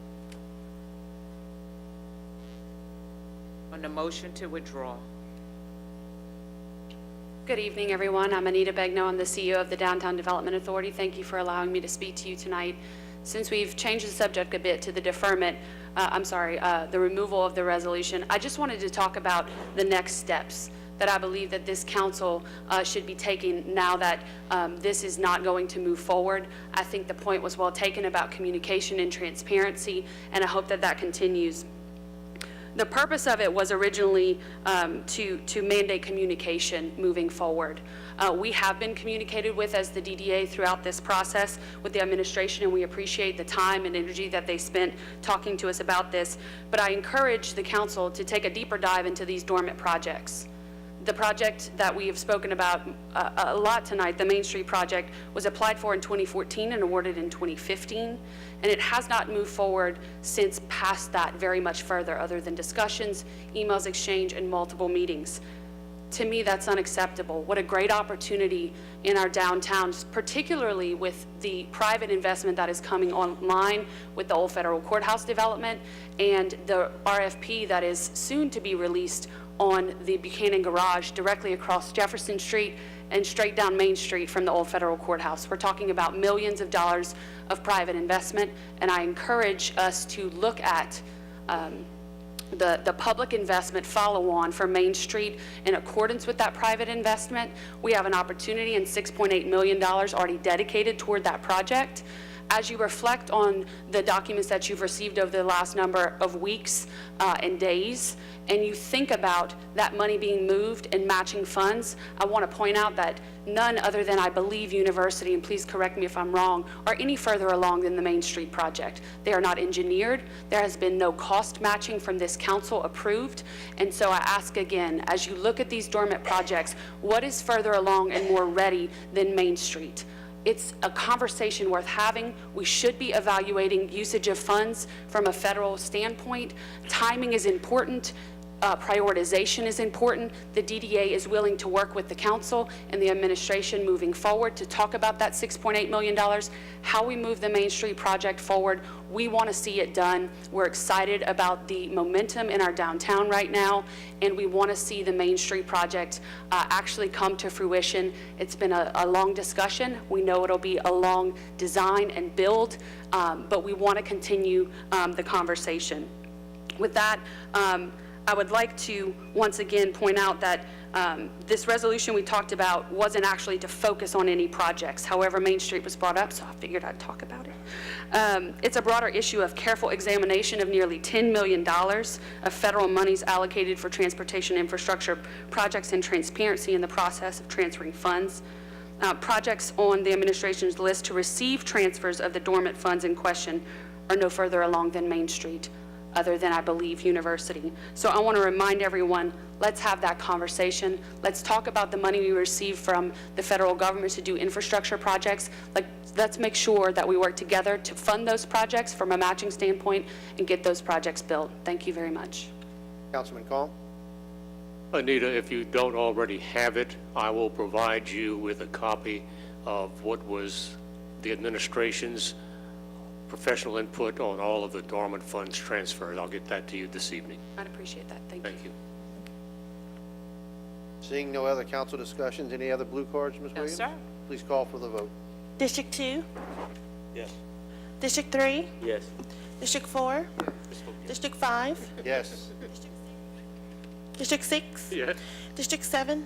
On the motion to withdraw. Good evening, everyone. I'm Anita Begnaud. I'm the CEO of the Downtown Development Authority. Thank you for allowing me to speak to you tonight. Since we've changed the subject a bit to the deferment, the removal of the resolution, I just wanted to talk about the next steps that I believe that this council should be taking now that this is not going to move forward. I think the point was well taken about communication and transparency, and I hope that that continues. The purpose of it was originally to mandate communication moving forward. We have been communicated with as the DDA throughout this process with the administration, and we appreciate the time and energy that they spent talking to us about this. But I encourage the council to take a deeper dive into these dormant projects. The project that we have spoken about a lot tonight, the Main Street project, was applied for in 2014 and awarded in 2015, and it has not moved forward since past that very much further, other than discussions, emails exchanged, and multiple meetings. To me, that's unacceptable. What a great opportunity in our downtowns, particularly with the private investment that is coming online with the old federal courthouse development and the RFP that is soon to be released on the Buchanan Garage directly across Jefferson Street and straight down Main Street from the old federal courthouse. We're talking about millions of dollars of private investment, and I encourage us to look at the public investment follow-on for Main Street in accordance with that private investment. We have an opportunity and $6.8 million already dedicated toward that project. As you reflect on the documents that you've received over the last number of weeks and days, and you think about that money being moved and matching funds, I want to point out that none other than, I believe, University, and please correct me if I'm wrong, are any further along than the Main Street project. They are not engineered. There has been no cost matching from this council approved. And so I ask again, as you look at these dormant projects, what is further along and more ready than Main Street? It's a conversation worth having. We should be evaluating usage of funds from a federal standpoint. Timing is important. Prioritization is important. The DDA is willing to work with the council and the administration moving forward to talk about that $6.8 million, how we move the Main Street project forward. We want to see it done. We're excited about the momentum in our downtown right now, and we want to see the Main Street project actually come to fruition. It's been a long discussion. We know it'll be a long design and build, but we want to continue the conversation. With that, I would like to once again point out that this resolution we talked about wasn't actually to focus on any projects. However, Main Street was brought up, so I figured I'd talk about it. It's a broader issue of careful examination of nearly $10 million of federal monies allocated for transportation infrastructure projects and transparency in the process of transferring funds. Projects on the administration's list to receive transfers of the dormant funds in question are no further along than Main Street, other than, I believe, University. So I want to remind everyone, let's have that conversation. Let's talk about the money we receive from the federal government to do infrastructure projects. Let's make sure that we work together to fund those projects from a matching standpoint and get those projects built. Thank you very much. Councilman Kong? Anita, if you don't already have it, I will provide you with a copy of what was the administration's professional input on all of the dormant funds transfers. I'll get that to you this evening. I'd appreciate that. Thank you. Thank you. Seeing no other council discussions, any other blue cards, Ms. No, Williams? sir. Please call for the vote. District 2, Yes. District 3, Yes. District 4, District 5, Yes. District 6, Yes. District 7,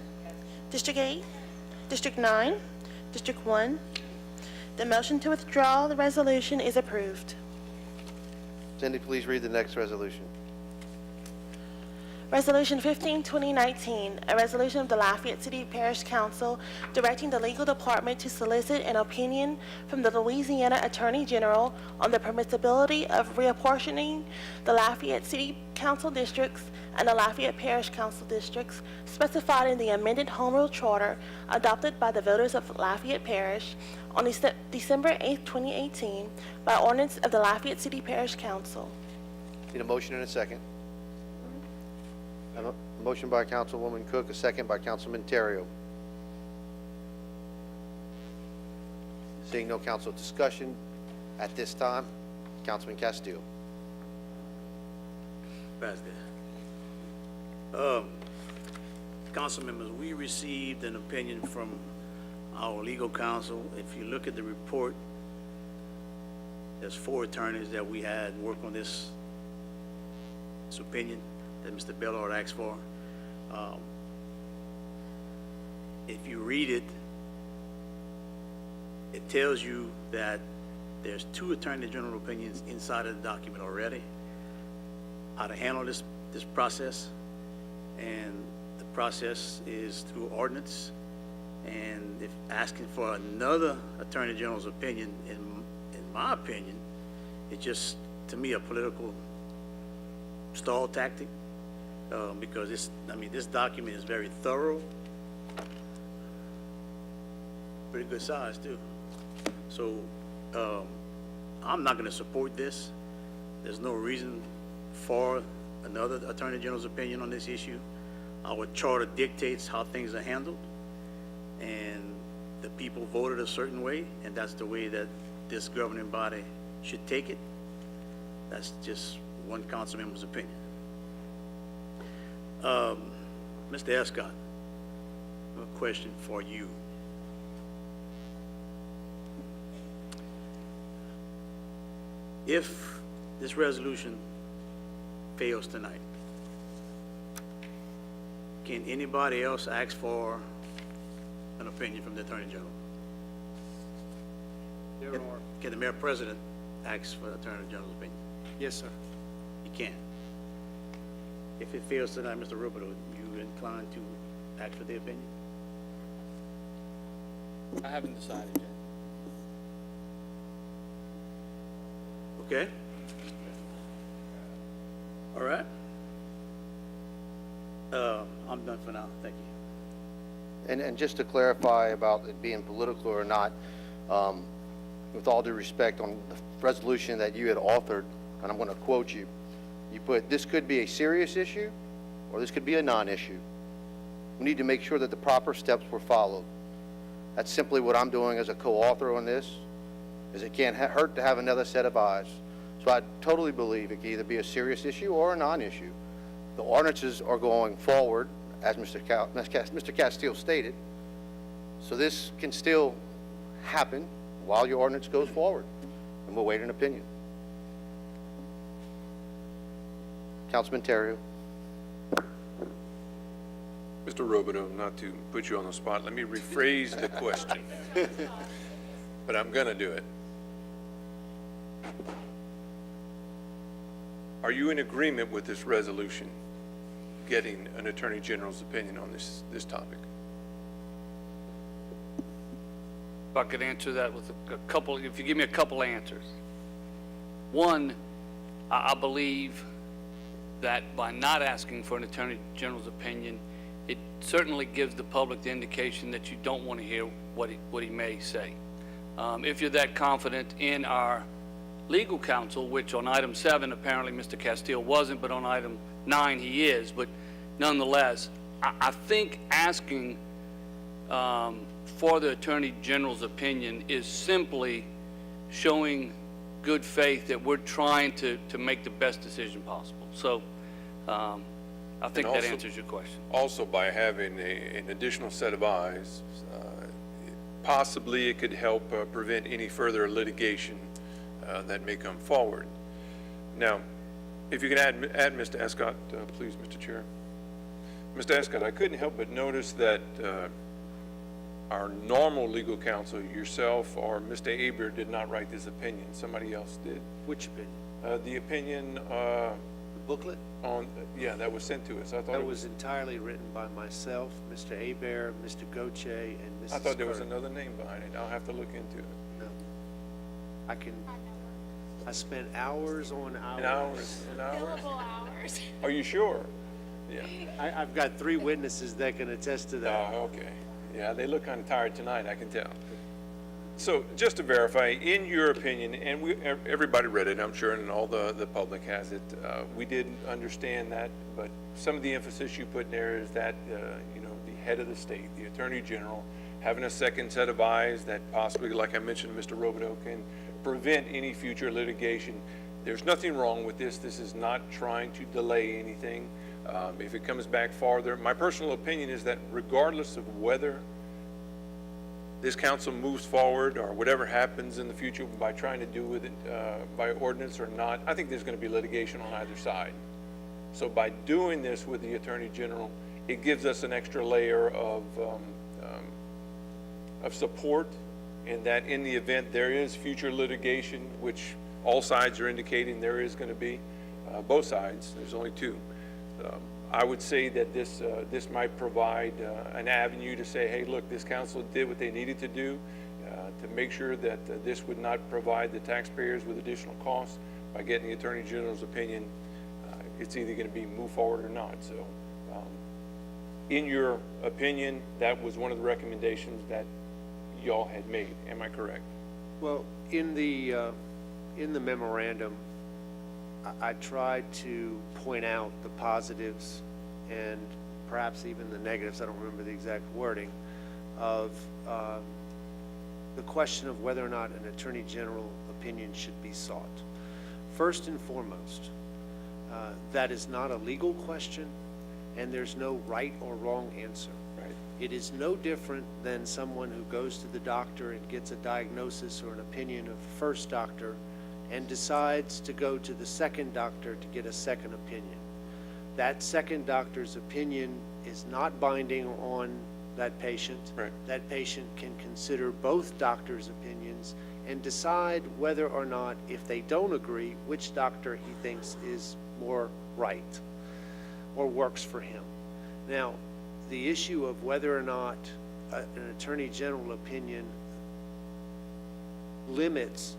District 8, District 9, District 1. The motion to withdraw the resolution is approved. Cindy, please read the next resolution. Resolution 15, 2019, a resolution of the Lafayette City Parish Council directing the legal department to solicit an opinion from the Louisiana Attorney General on the permissibility of reapportioning the Lafayette City Council districts and the Lafayette Parish Council districts specified in the amended Home Rule Charter adopted by the voters of Lafayette Parish on December 8, 2018 by ordinance of the Lafayette City Parish Council. Need a motion and a second. A motion by Councilwoman Cook, a second by Councilman Terrio. Seeing no council discussion at this time, Councilman Castillo. Council members, we received an opinion from our legal counsel. If you look at the report, there's 4 attorneys that we had work on this opinion that Mr. Bellard asked for. If you read it, it tells you that there's 2 attorney general opinions inside of the document already, how to handle this this process, and the process is through ordinance. And if asking for another Attorney General's opinion, in my opinion, it's just, to me, a political stall tactic, because this document is very thorough, pretty good size too. So, I'm not gonna support this. There's no reason for another Attorney General's opinion on this issue. Our charter dictates how things are handled, and the people voted a certain way, and that's the way that this governing body should take it. That's just one council member's opinion. Mr. Escott, I have a question for you. If this resolution fails tonight, can anybody else ask for an opinion from the Attorney General? Can the Mayor President ask for the Attorney General's opinion? Yes, sir. You can. If it fails tonight, Mr. Roberto, you inclined to ask for the opinion? I haven't decided yet. Okay? All right. I'm done for now. Thank you. And just to clarify about it being political or not, with all due respect, on the resolution that you had authored, and I'm going to quote you, you put, "This could be a serious issue, or this could be a non-issue. We need to make sure that the proper steps were followed." That's simply what I'm doing as a co-author on this, is it can't hurt to have another set of eyes. So I totally believe it can either be a serious issue or a non-issue. The ordinances are going forward, as Mr. Castile stated, so this can still happen while your ordinance goes forward, and we'll wait an opinion. Councilman Terrio. Mr. Robideau, not to put you on the spot, let me rephrase the question, but I'm going to do it. Are you in agreement with this resolution, getting an Attorney General's opinion on this topic? If I could answer that with a couple, if you give me a couple answers. One, I believe that by not asking for an Attorney General's opinion, it certainly gives the public the indication that you don't want to hear what he may say. If you're that confident in our legal counsel, which on item 7 apparently Mr. Castile wasn't, but on item 9 he is, but nonetheless, I think asking for the Attorney General's opinion is simply showing good faith that we're trying to make the best decision possible. So I think that answers your question. Also, by having an additional set of eyes, possibly it could help prevent any further litigation that may come forward. Now, if you can add Mr. Escott, please, Mr. Chair. Mr. Escott, I couldn't help but notice that our normal legal counsel, yourself or Mr. Aber, did not write this opinion. Somebody else did. Which opinion? The opinion The booklet? on, yeah, that was sent to us. I thought That was entirely written by myself, Mr. Aber, Mr. Goche, and Mrs. I thought there was Carter. another name behind it. I'll have to look into it. No. I spent hours on hours. And hours, and hours. Billable hours. Are you sure? Yeah. I've got 3 witnesses that can attest to that. Oh, okay. Yeah, they look kind of tired tonight, I can tell. So just to verify, in your opinion, and everybody read it, I'm sure, and all the public has it, we did understand that, but some of the emphasis you put in there is that, you know, the head of the state, the Attorney General, having a second set of eyes that possibly, like I mentioned, Mr. Robideau, can prevent any future litigation. There's nothing wrong with this. This is not trying to delay anything. If it comes back farther, my personal opinion is that regardless of whether this council moves forward or whatever happens in the future by trying to do with it by ordinance or not, I think there's going to be litigation on either side. So by doing this with the Attorney General, it gives us an extra layer of support, in that in the event there is future litigation, which all sides are indicating there is going to be, both sides, there's only 2. I would say that this might provide an avenue to say, hey, look, this council did what they needed to do to make sure that this would not provide the taxpayers with additional costs. By getting the Attorney General's opinion, it's either going to be move forward or not. So in your opinion, that was one of the recommendations that y'all had made. Am I correct? Well, in the memorandum, I tried to point out the positives and perhaps even the negatives, I don't remember the exact wording, of the question of whether or not an Attorney General opinion should be sought. First and foremost, that is not a legal question, and there's no right or wrong answer. Right. It is no different than someone who goes to the doctor and gets a diagnosis or an opinion of the first doctor and decides to go to the second doctor to get a second opinion. That second doctor's opinion is not binding on that patient. Right. That patient can consider both doctors' opinions and decide whether or not, if they don't agree, which doctor he thinks is more right or works for him. Now, the issue of whether or not an Attorney General opinion limits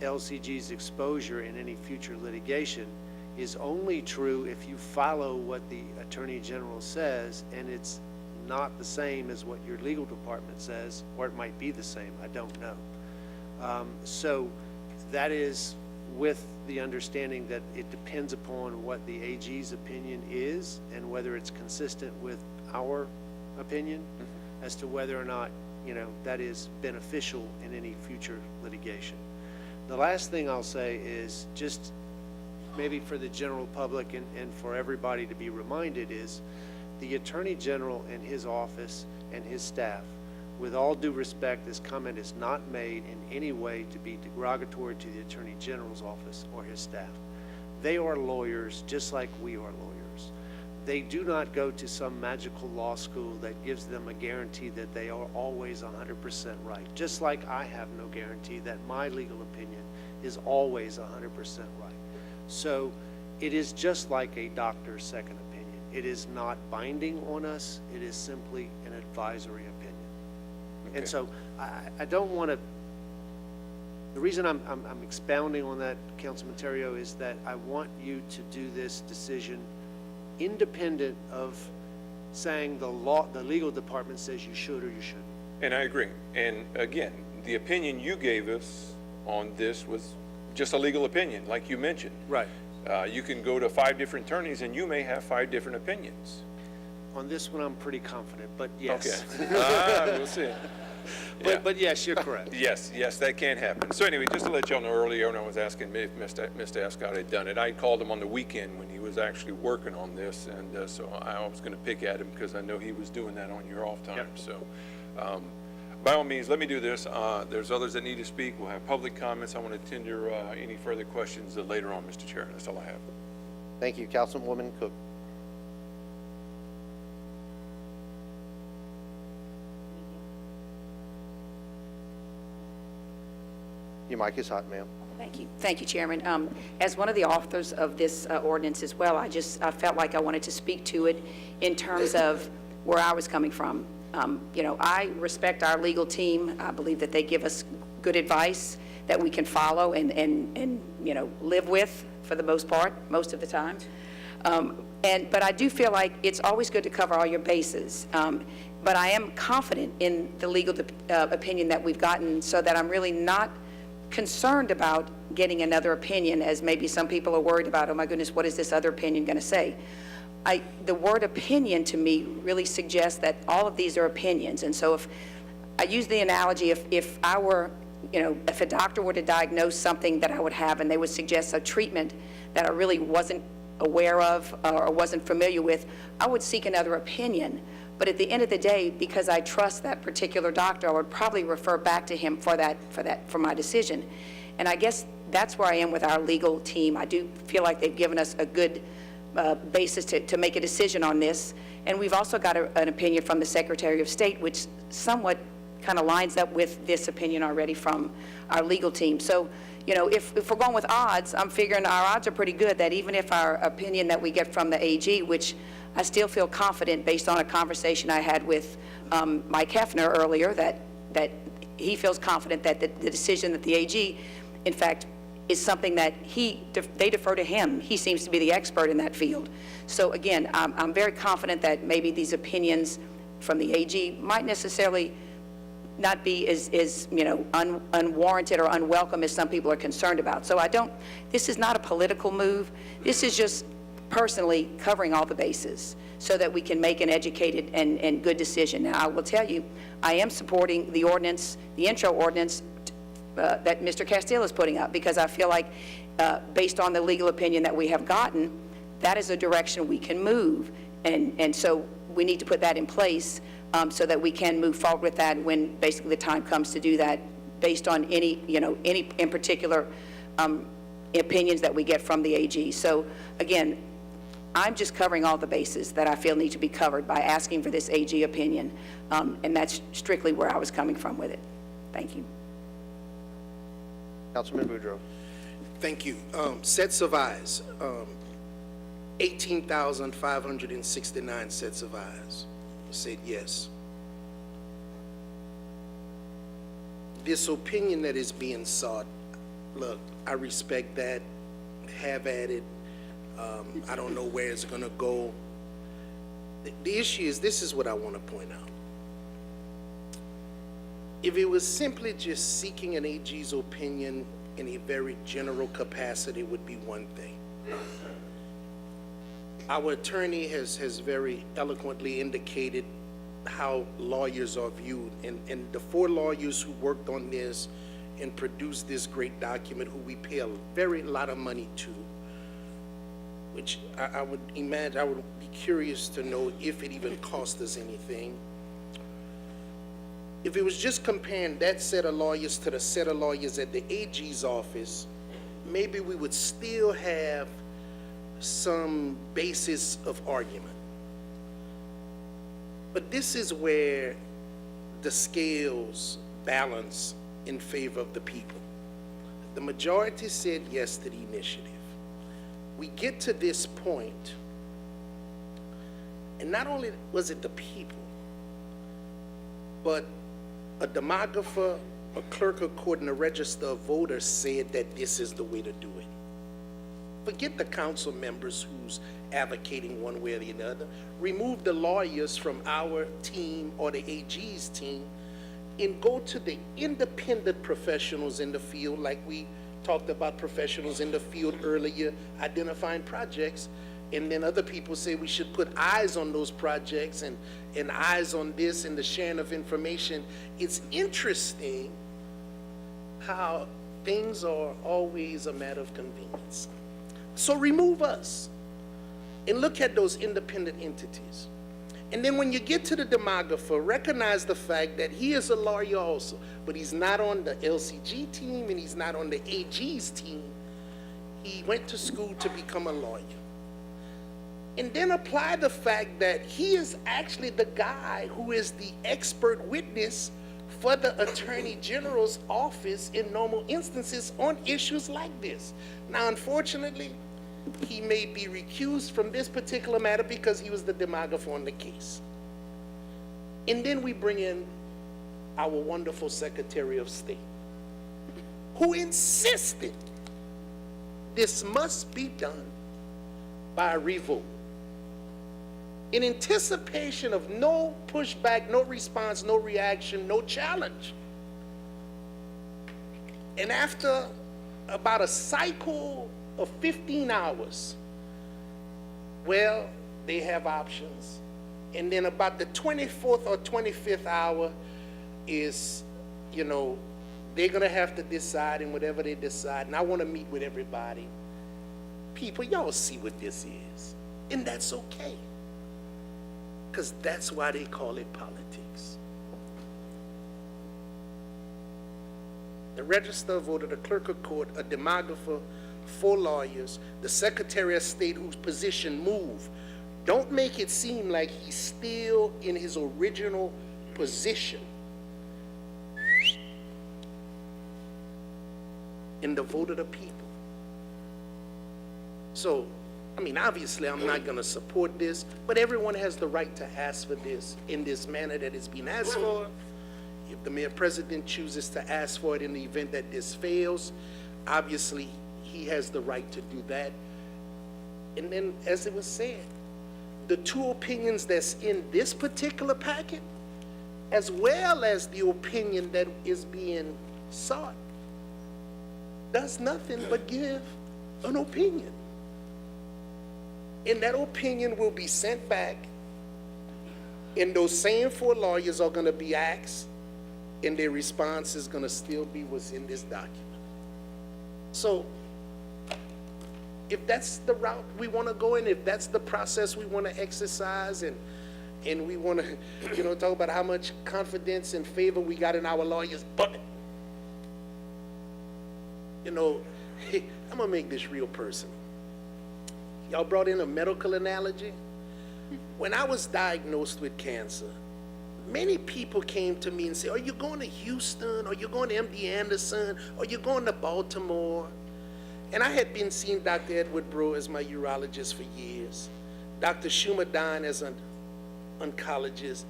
LCG's exposure in any future litigation is only true if you follow what the Attorney General says, and it's not the same as what your legal department says, or it might be the same, I don't know. So that is with the understanding that it depends upon what the AG's opinion is and whether it's consistent with our opinion as to whether or not, you know, that is beneficial in any future litigation. The last thing I'll say is just maybe for the general public and for everybody to be reminded is the Attorney General and his office and his staff, with all due respect, this comment is not made in any way to be derogatory to the Attorney General's office or his staff. They are lawyers just like we are lawyers. They do not go to some magical law school that gives them a guarantee that they are always 100% right. Just like I have no guarantee that my legal opinion is always 100% right. So it is just like a doctor's second opinion. It is not binding on us. It is simply an advisory opinion. Okay. And so I don't want to, the reason I'm expounding on that, Councilman Terrio, is that I want you to do this decision independent of saying the legal department says you should or you shouldn't. And I agree. And again, the opinion you gave us on this was just a legal opinion, like you mentioned. Right. You can go to 5 different attorneys and you may have 5 different opinions. On this one, I'm pretty confident, but yes. Okay. We'll see. Yeah. But yes, you're correct. Yes, that can happen. So anyway, just to let y'all know, earlier when I was asking if Mr. Ascott had done it, I called him on the weekend when he was actually working on this, and so I was going to pick at him because I know he was doing that on your off time. Yep. So by all means, let me do this. There's others that need to speak. We'll have public comments. I want to tender any further questions later on, Mr. Chair. That's all I have. Thank you, Councilwoman Cook. Your mic is hot, ma'am. Thank you, Chairman. As one of the authors of this ordinance as well, I felt like I wanted to speak to it in terms of where I was coming from. You know, I respect our legal team. I believe that they give us good advice that we can follow and you know, live with for the most part, most of the time. But I do feel like it's always good to cover all your bases. But I am confident in the legal opinion that we've gotten, so that I'm really not concerned about getting another opinion, as maybe some people are worried about, oh my goodness, what is this other opinion going to say? The word opinion to me really suggests that all of these are opinions. And so if I use the analogy, if I were, you know, if a doctor were to diagnose something that I would have and they would suggest a treatment that I really wasn't aware of or wasn't familiar with, I would seek another opinion. But at the end of the day, because I trust that particular doctor, I would probably refer back to him for my decision. And I guess that's where I am with our legal team. I do feel like they've given us a good basis to make a decision on this. And we've also got an opinion from the Secretary of State, which somewhat kind of lines up with this opinion already from our legal team. So you know, if we're going with odds, I'm figuring our odds are pretty good that even if our opinion that we get from the AG, which I still feel confident based on a conversation I had with Mike Hefner earlier, that he feels confident that the decision that the AG, in fact, is something that they defer to him. He seems to be the expert in that field. So again, I'm very confident that maybe these opinions from the AG might necessarily not be as you know, unwarranted or unwelcome as some people are concerned about. So this is not a political move. This is just personally covering all the bases so that we can make an educated and good decision. Now, I will tell you, I am supporting the ordinance, the intro ordinance that Mr. Castile is putting up, because I feel like based on the legal opinion that we have gotten, that is a direction we can move. And so we need to put that in place so that we can move forward with that when basically the time comes to do that, based on any in particular opinions that we get from the AG. So again, I'm just covering all the bases that I feel need to be covered by asking for this AG opinion, and that's strictly where I was coming from with it. Thank you. Councilman Boudreaux. Thank you. Sets of eyes, 18,569 sets of eyes said yes. This opinion that is being sought, look, I respect that, have at it. I don't know where it's gonna go. The issue is, this is what I want to point out. If it was simply just seeking an AG's opinion in a very general capacity, would be one thing. Our attorney has very eloquently indicated how lawyers are viewed, and the 4 lawyers who worked on this and produced this great document, who we pay a lot of money to, which I would imagine, I would be curious to know if it even cost us anything. If it was just comparing that set of lawyers to the set of lawyers at the AG's office, maybe we would still have some basis of argument. But this is where the scales balance in favor of the people. The majority said yes to the initiative. We get to this point, and not only was it the people, but a demographer, a clerk of court, and a register of voters said that this is the way to do it. Forget the council members who's advocating one way or the other. Remove the lawyers from our team or the AG's team and go to the independent professionals in the field, like we talked about professionals in the field earlier, identifying projects, and then other people say we should put eyes on those projects and eyes on this and the sharing of information. It's interesting how things are always a matter of convenience. So remove us and look at those independent entities. And then when you get to the demographer, recognize the fact that he is a lawyer also, but he's not on the LCG team and he's not on the AG's team. He went to school to become a lawyer. And then apply the fact that he is actually the guy who is the expert witness for the Attorney General's office in normal instances on issues like this. Now, unfortunately, he may be recused from this particular matter because he was the demographer on the case. And then we bring in our wonderful Secretary of State, who insisted this must be done by a revote, in anticipation of no pushback, no response, no reaction, no challenge. And after about a cycle of 15 hours, well, they have options. And then about the 24th or 25th hour is, you know, they're gonna have to decide, and whatever they decide, and I wanna meet with everybody. People, y'all see what this is, and that's okay. Because that's why they call it politics. The register of voter, the clerk of court, a demographer, 4 lawyers, the Secretary of State whose position moved. Don't make it seem like he's still in his original position. and the vote of the people. So, I mean, obviously, I'm not going to support this, but everyone has the right to ask for this in this manner that it's being asked for. If the mayor president chooses to ask for it in the event that this fails, obviously, he has the right to do that. And then, as it was said, the two opinions that's in this particular packet, as well as the opinion that is being sought, does nothing but give an opinion. And that opinion will be sent back, and those same 4 lawyers are going to be asked, and their response is going to still be what's in this document. So, if that's the route we want to go in, if that's the process we want to exercise, and we want to, talk about how much confidence and favor we got in our lawyers, but, I'm going to make this real personal. Y'all brought in a medical analogy. When I was diagnosed with cancer, many people came to me and said, are you going to Houston? Are you going to MD Anderson? Are you going to Baltimore? And I had been seeing Dr. Edward Brewer as my urologist for years, Dr. Schumer Don as an oncologist.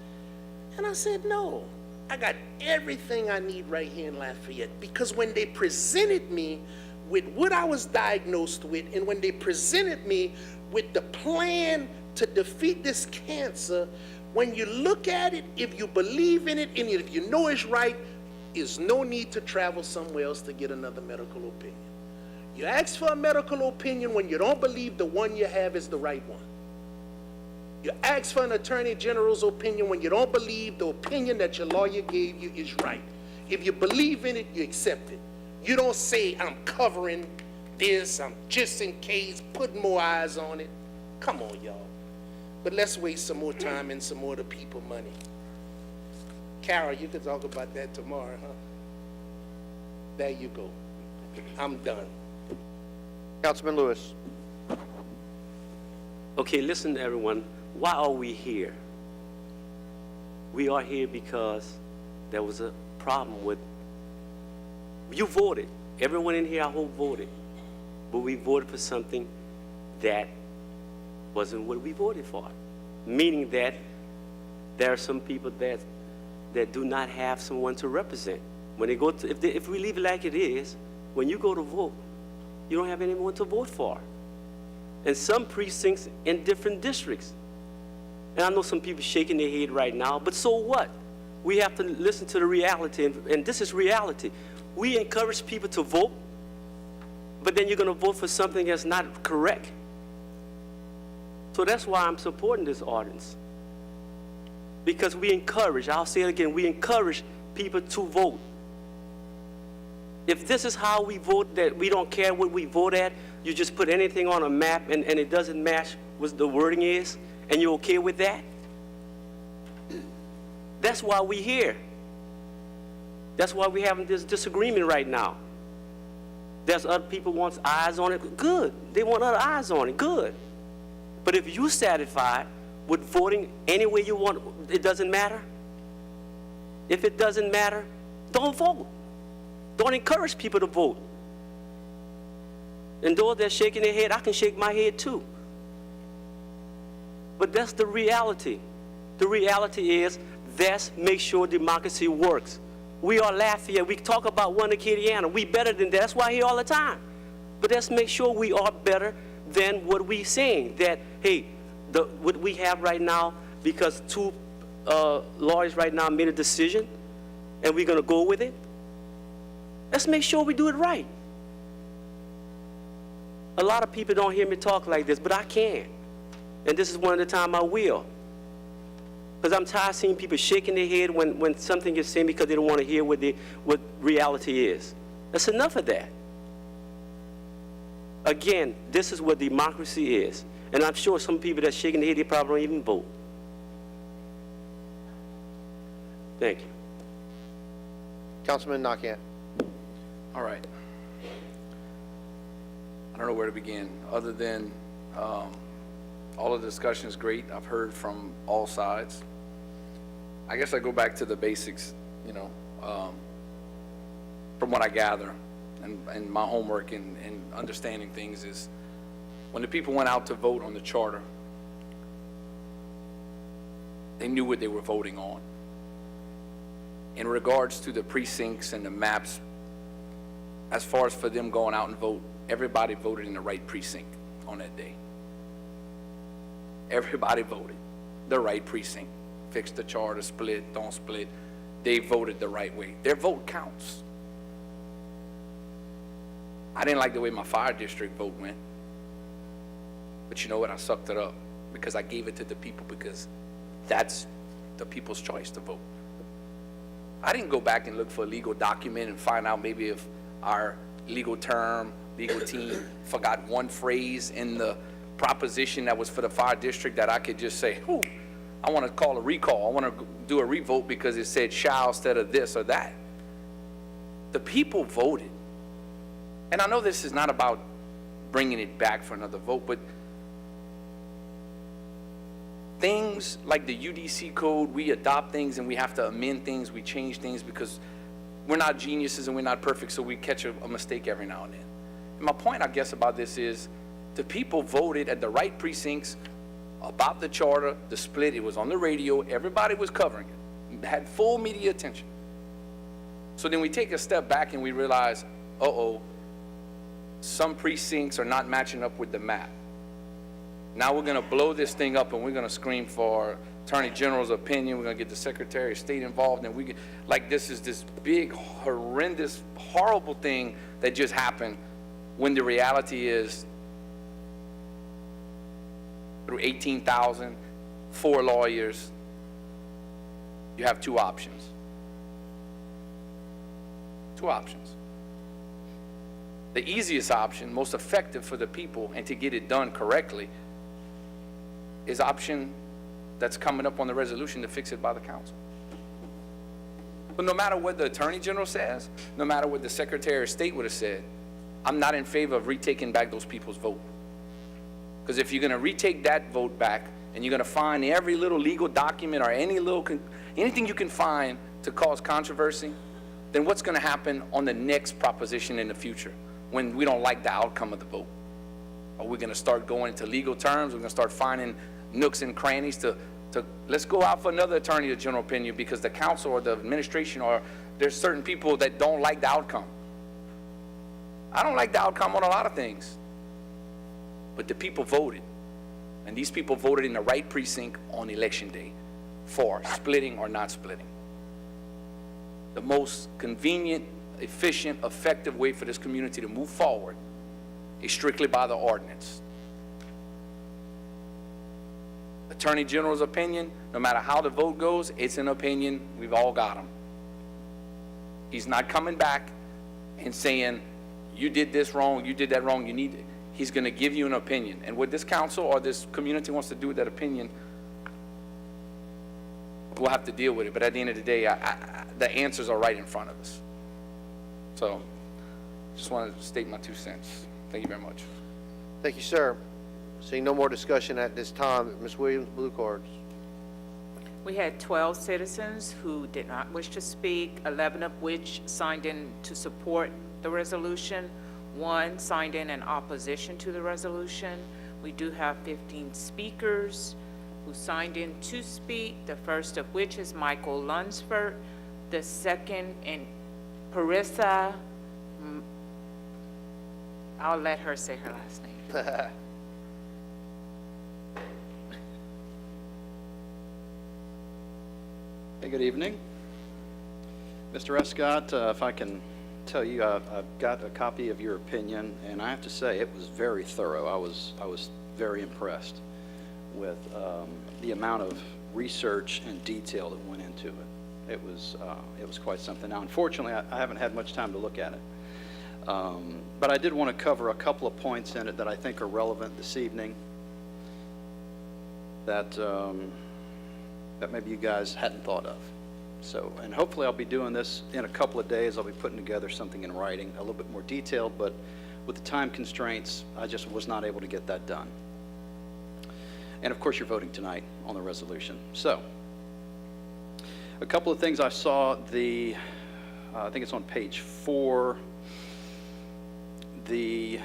And I said, no, I got everything I need right here in Lafayette. Because when they presented me with what I was diagnosed with, and when they presented me with the plan to defeat this cancer, when you look at it, if you believe in it, and if you know it's right, there's no need to travel somewhere else to get another medical opinion. You ask for a medical opinion when you don't believe the one you have is the right one. You ask for an attorney general's opinion when you don't believe the opinion that your lawyer gave you is right. If you believe in it, you accept it. You don't say, I'm covering this, I'm just in case, putting more eyes on it. Come on, y'all. But let's waste some more time and some more of the people money. Carol, you can talk about that tomorrow, huh? There you go. I'm done. Councilman Lewis. Okay, listen, everyone. Why are we here? We are here because there was a problem with, you voted. Everyone in here, I hope, voted. But we voted for something that wasn't what we voted for. Meaning that there are some people that do not have someone to represent. When they go to, if we leave it like it is, when you go to vote, you don't have anyone to vote for. And some precincts in different districts. And I know some people shaking their head right now, but so what? We have to listen to the reality, and this is reality. We encourage people to vote, but then you're going to vote for something that's not correct. So that's why I'm supporting this ordinance. Because we encourage, I'll say it again, we encourage people to vote. If this is how we vote, that we don't care what we vote at, you just put anything on a map and it doesn't match what the wording is, and you're okay with that? That's why we're here. That's why we're having this disagreement right now. There's other people want eyes on it, good. They want other eyes on it, good. But if you're satisfied with voting any way you want, it doesn't matter. If it doesn't matter, don't vote. Don't encourage people to vote. And those that are shaking their head, I can shake my head too. But that's the reality. The reality is, let's make sure democracy works. We are Lafayette. We talk about one Acadiana. We better than that. That's why I hear all the time. But let's make sure we are better than what we're saying. That, hey, what we have right now, because two lawyers right now made a decision, and we're going to go with it. Let's make sure we do it right. A lot of people don't hear me talk like this, but I can. And this is one of the time I will. Because I'm tired of seeing people shaking their head when something is said because they don't want to hear what reality is. That's enough of that. Again, this is what democracy is. And I'm sure some people that are shaking their head, they probably don't even vote. Thank you. Councilman Nakian. All right. I don't know where to begin, other than all of the discussion is great. I've heard from all sides. I guess I go back to the basics, from what I gather. and my homework and understanding things is when the people went out to vote on the charter, they knew what they were voting on. In regards to the precincts and the maps, as far as for them going out and vote, everybody voted in the right precinct on that day. Everybody voted the right precinct. Fix the charter, split, don't split. They voted the right way. Their vote counts. I didn't like the way my fire district vote went. But you know what? I sucked it up because I gave it to the people because that's the people's choice to vote. I didn't go back and look for a legal document and find out maybe if our legal term, legal team forgot one phrase in the proposition that was for the fire district that I could just say, "Ooh, I want to call a recall. I want to do a revote because it said shall instead of this or that." The people voted. And I know this is not about bringing it back for another vote, but things like the UDC code, we adopt things and we have to amend things, we change things because we're not geniuses and we're not perfect, so we catch a mistake every now and then. And my point, I guess, about this is the people voted at the right precincts about the charter, the split. It was on the radio. Everybody was covering it. It had full media attention. So then we take a step back and we realize, uh-oh, some precincts are not matching up with the map. Now we're going to blow this thing up and we're going to scream for Attorney General's opinion. We're going to get the Secretary of State involved, and we get, like, this is this big, horrendous, horrible thing that just happened when the reality is through 18,000, 4 lawyers, you have 2 options. 2 options. The easiest option, most effective for the people and to get it done correctly, is option that's coming up on the resolution to fix it by the council. But no matter what the Attorney General says, no matter what the Secretary of State would have said, I'm not in favor of retaking back those people's vote. Because if you're going to retake that vote back and you're going to find every little legal document or anything you can find to cause controversy, then what's going to happen on the next proposition in the future when we don't like the outcome of the vote? Are we going to start going into legal terms? We're going to start finding nooks and crannies to let's go out for another Attorney General opinion because the council or the administration or there's certain people that don't like the outcome. I don't like the outcome on a lot of things. But the people voted. And these people voted in the right precinct on election day for splitting or not splitting. The most convenient, efficient, effective way for this community to move forward is strictly by the ordinance. Attorney General's opinion, no matter how the vote goes, it's an opinion. We've all got him. He's not coming back and saying, you did this wrong, you did that wrong, you need it. He's going to give you an opinion. And what this council or this community wants to do with that opinion, we'll have to deal with it. But at the end of the day, the answers are right in front of us. So just wanted to state my 2 cents. Thank you very much. Thank you, sir. Seeing no more discussion at this time, Ms. Williams, blue cards. We had 12 citizens who did not wish to speak, 11 of which signed in to support the resolution. 1 signed in opposition to the resolution. We do have 15 speakers who signed in to speak, the first of which is Michael Lunsford, the second in Parissa. I'll let her say her last name. Hey, good evening. Mr. Escott, if I can tell you, I've got a copy of your opinion, and I have to say it was very thorough. I was very impressed with the amount of research and detail that went into it. It was quite something. Now, unfortunately, I haven't had much time to look at it, but I did want to cover a couple of points in it that I think are relevant this evening. That maybe you guys hadn't thought of. So, and hopefully I'll be doing this in a couple of days. I'll be putting together something in writing, a little bit more detailed, but with the time constraints, I just was not able to get that done. And of course, you're voting tonight on the resolution. So, a couple of things I saw, I think it's on page 4. The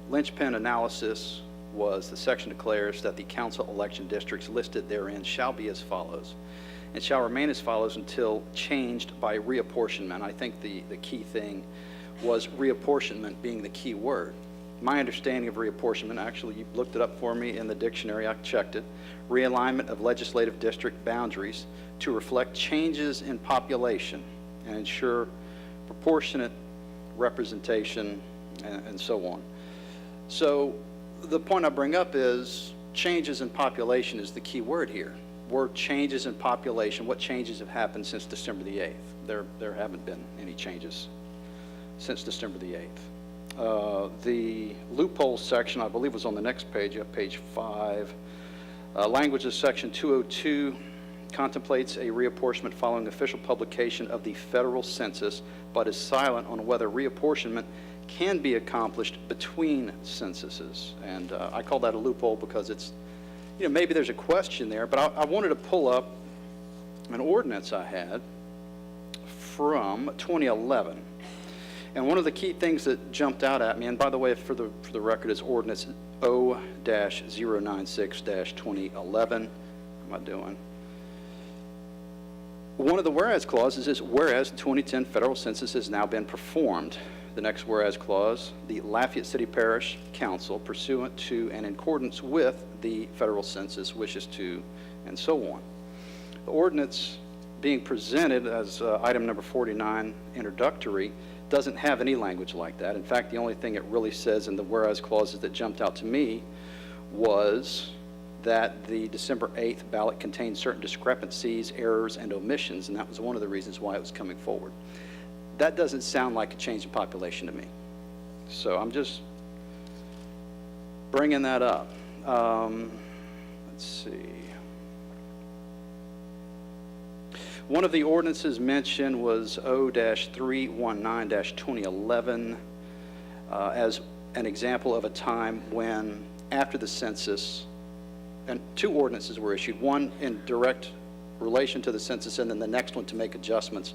linchpin analysis was the section declares that the council election districts listed therein shall be as follows and shall remain as follows until changed by reapportionment. I think the key thing was reapportionment being the key word. My understanding of reapportionment, actually you looked it up for me in the dictionary, I checked it, realignment of legislative district boundaries to reflect changes in population and ensure proportionate representation and so on. So the point I bring up is changes in population is the key word here. Word changes in population. What changes have happened since December the 8th? There haven't been any changes since December the 8th. The loophole section, I believe, was on the next page, page 5. Language of section 202 contemplates a reapportionment following official publication of the federal census, but is silent on whether reapportionment can be accomplished between censuses. And I call that a loophole because it's, maybe there's a question there, but I wanted to pull up an ordinance I had from 2011. And one of the key things that jumped out at me, and by the way, for the record, is ordinance O-096-2011. How am I doing? One of the whereas clauses is, whereas the 2010 federal census has now been performed. The next whereas clause, the Lafayette City Parish Council, pursuant to and in accordance with the federal census, wishes to, and so on. The ordinance being presented as item number 49, introductory, doesn't have any language like that. In fact, the only thing it really says in the whereas clauses that jumped out to me was that the December 8th ballot contained certain discrepancies, errors, and omissions, and that was one of the reasons why it was coming forward. That doesn't sound like a change in population to me. So I'm just bringing that up. Let's see. One of the ordinances mentioned was O-319-2011 as an example of a time when, after the census, and two ordinances were issued, one in direct relation to the census and then the next one to make adjustments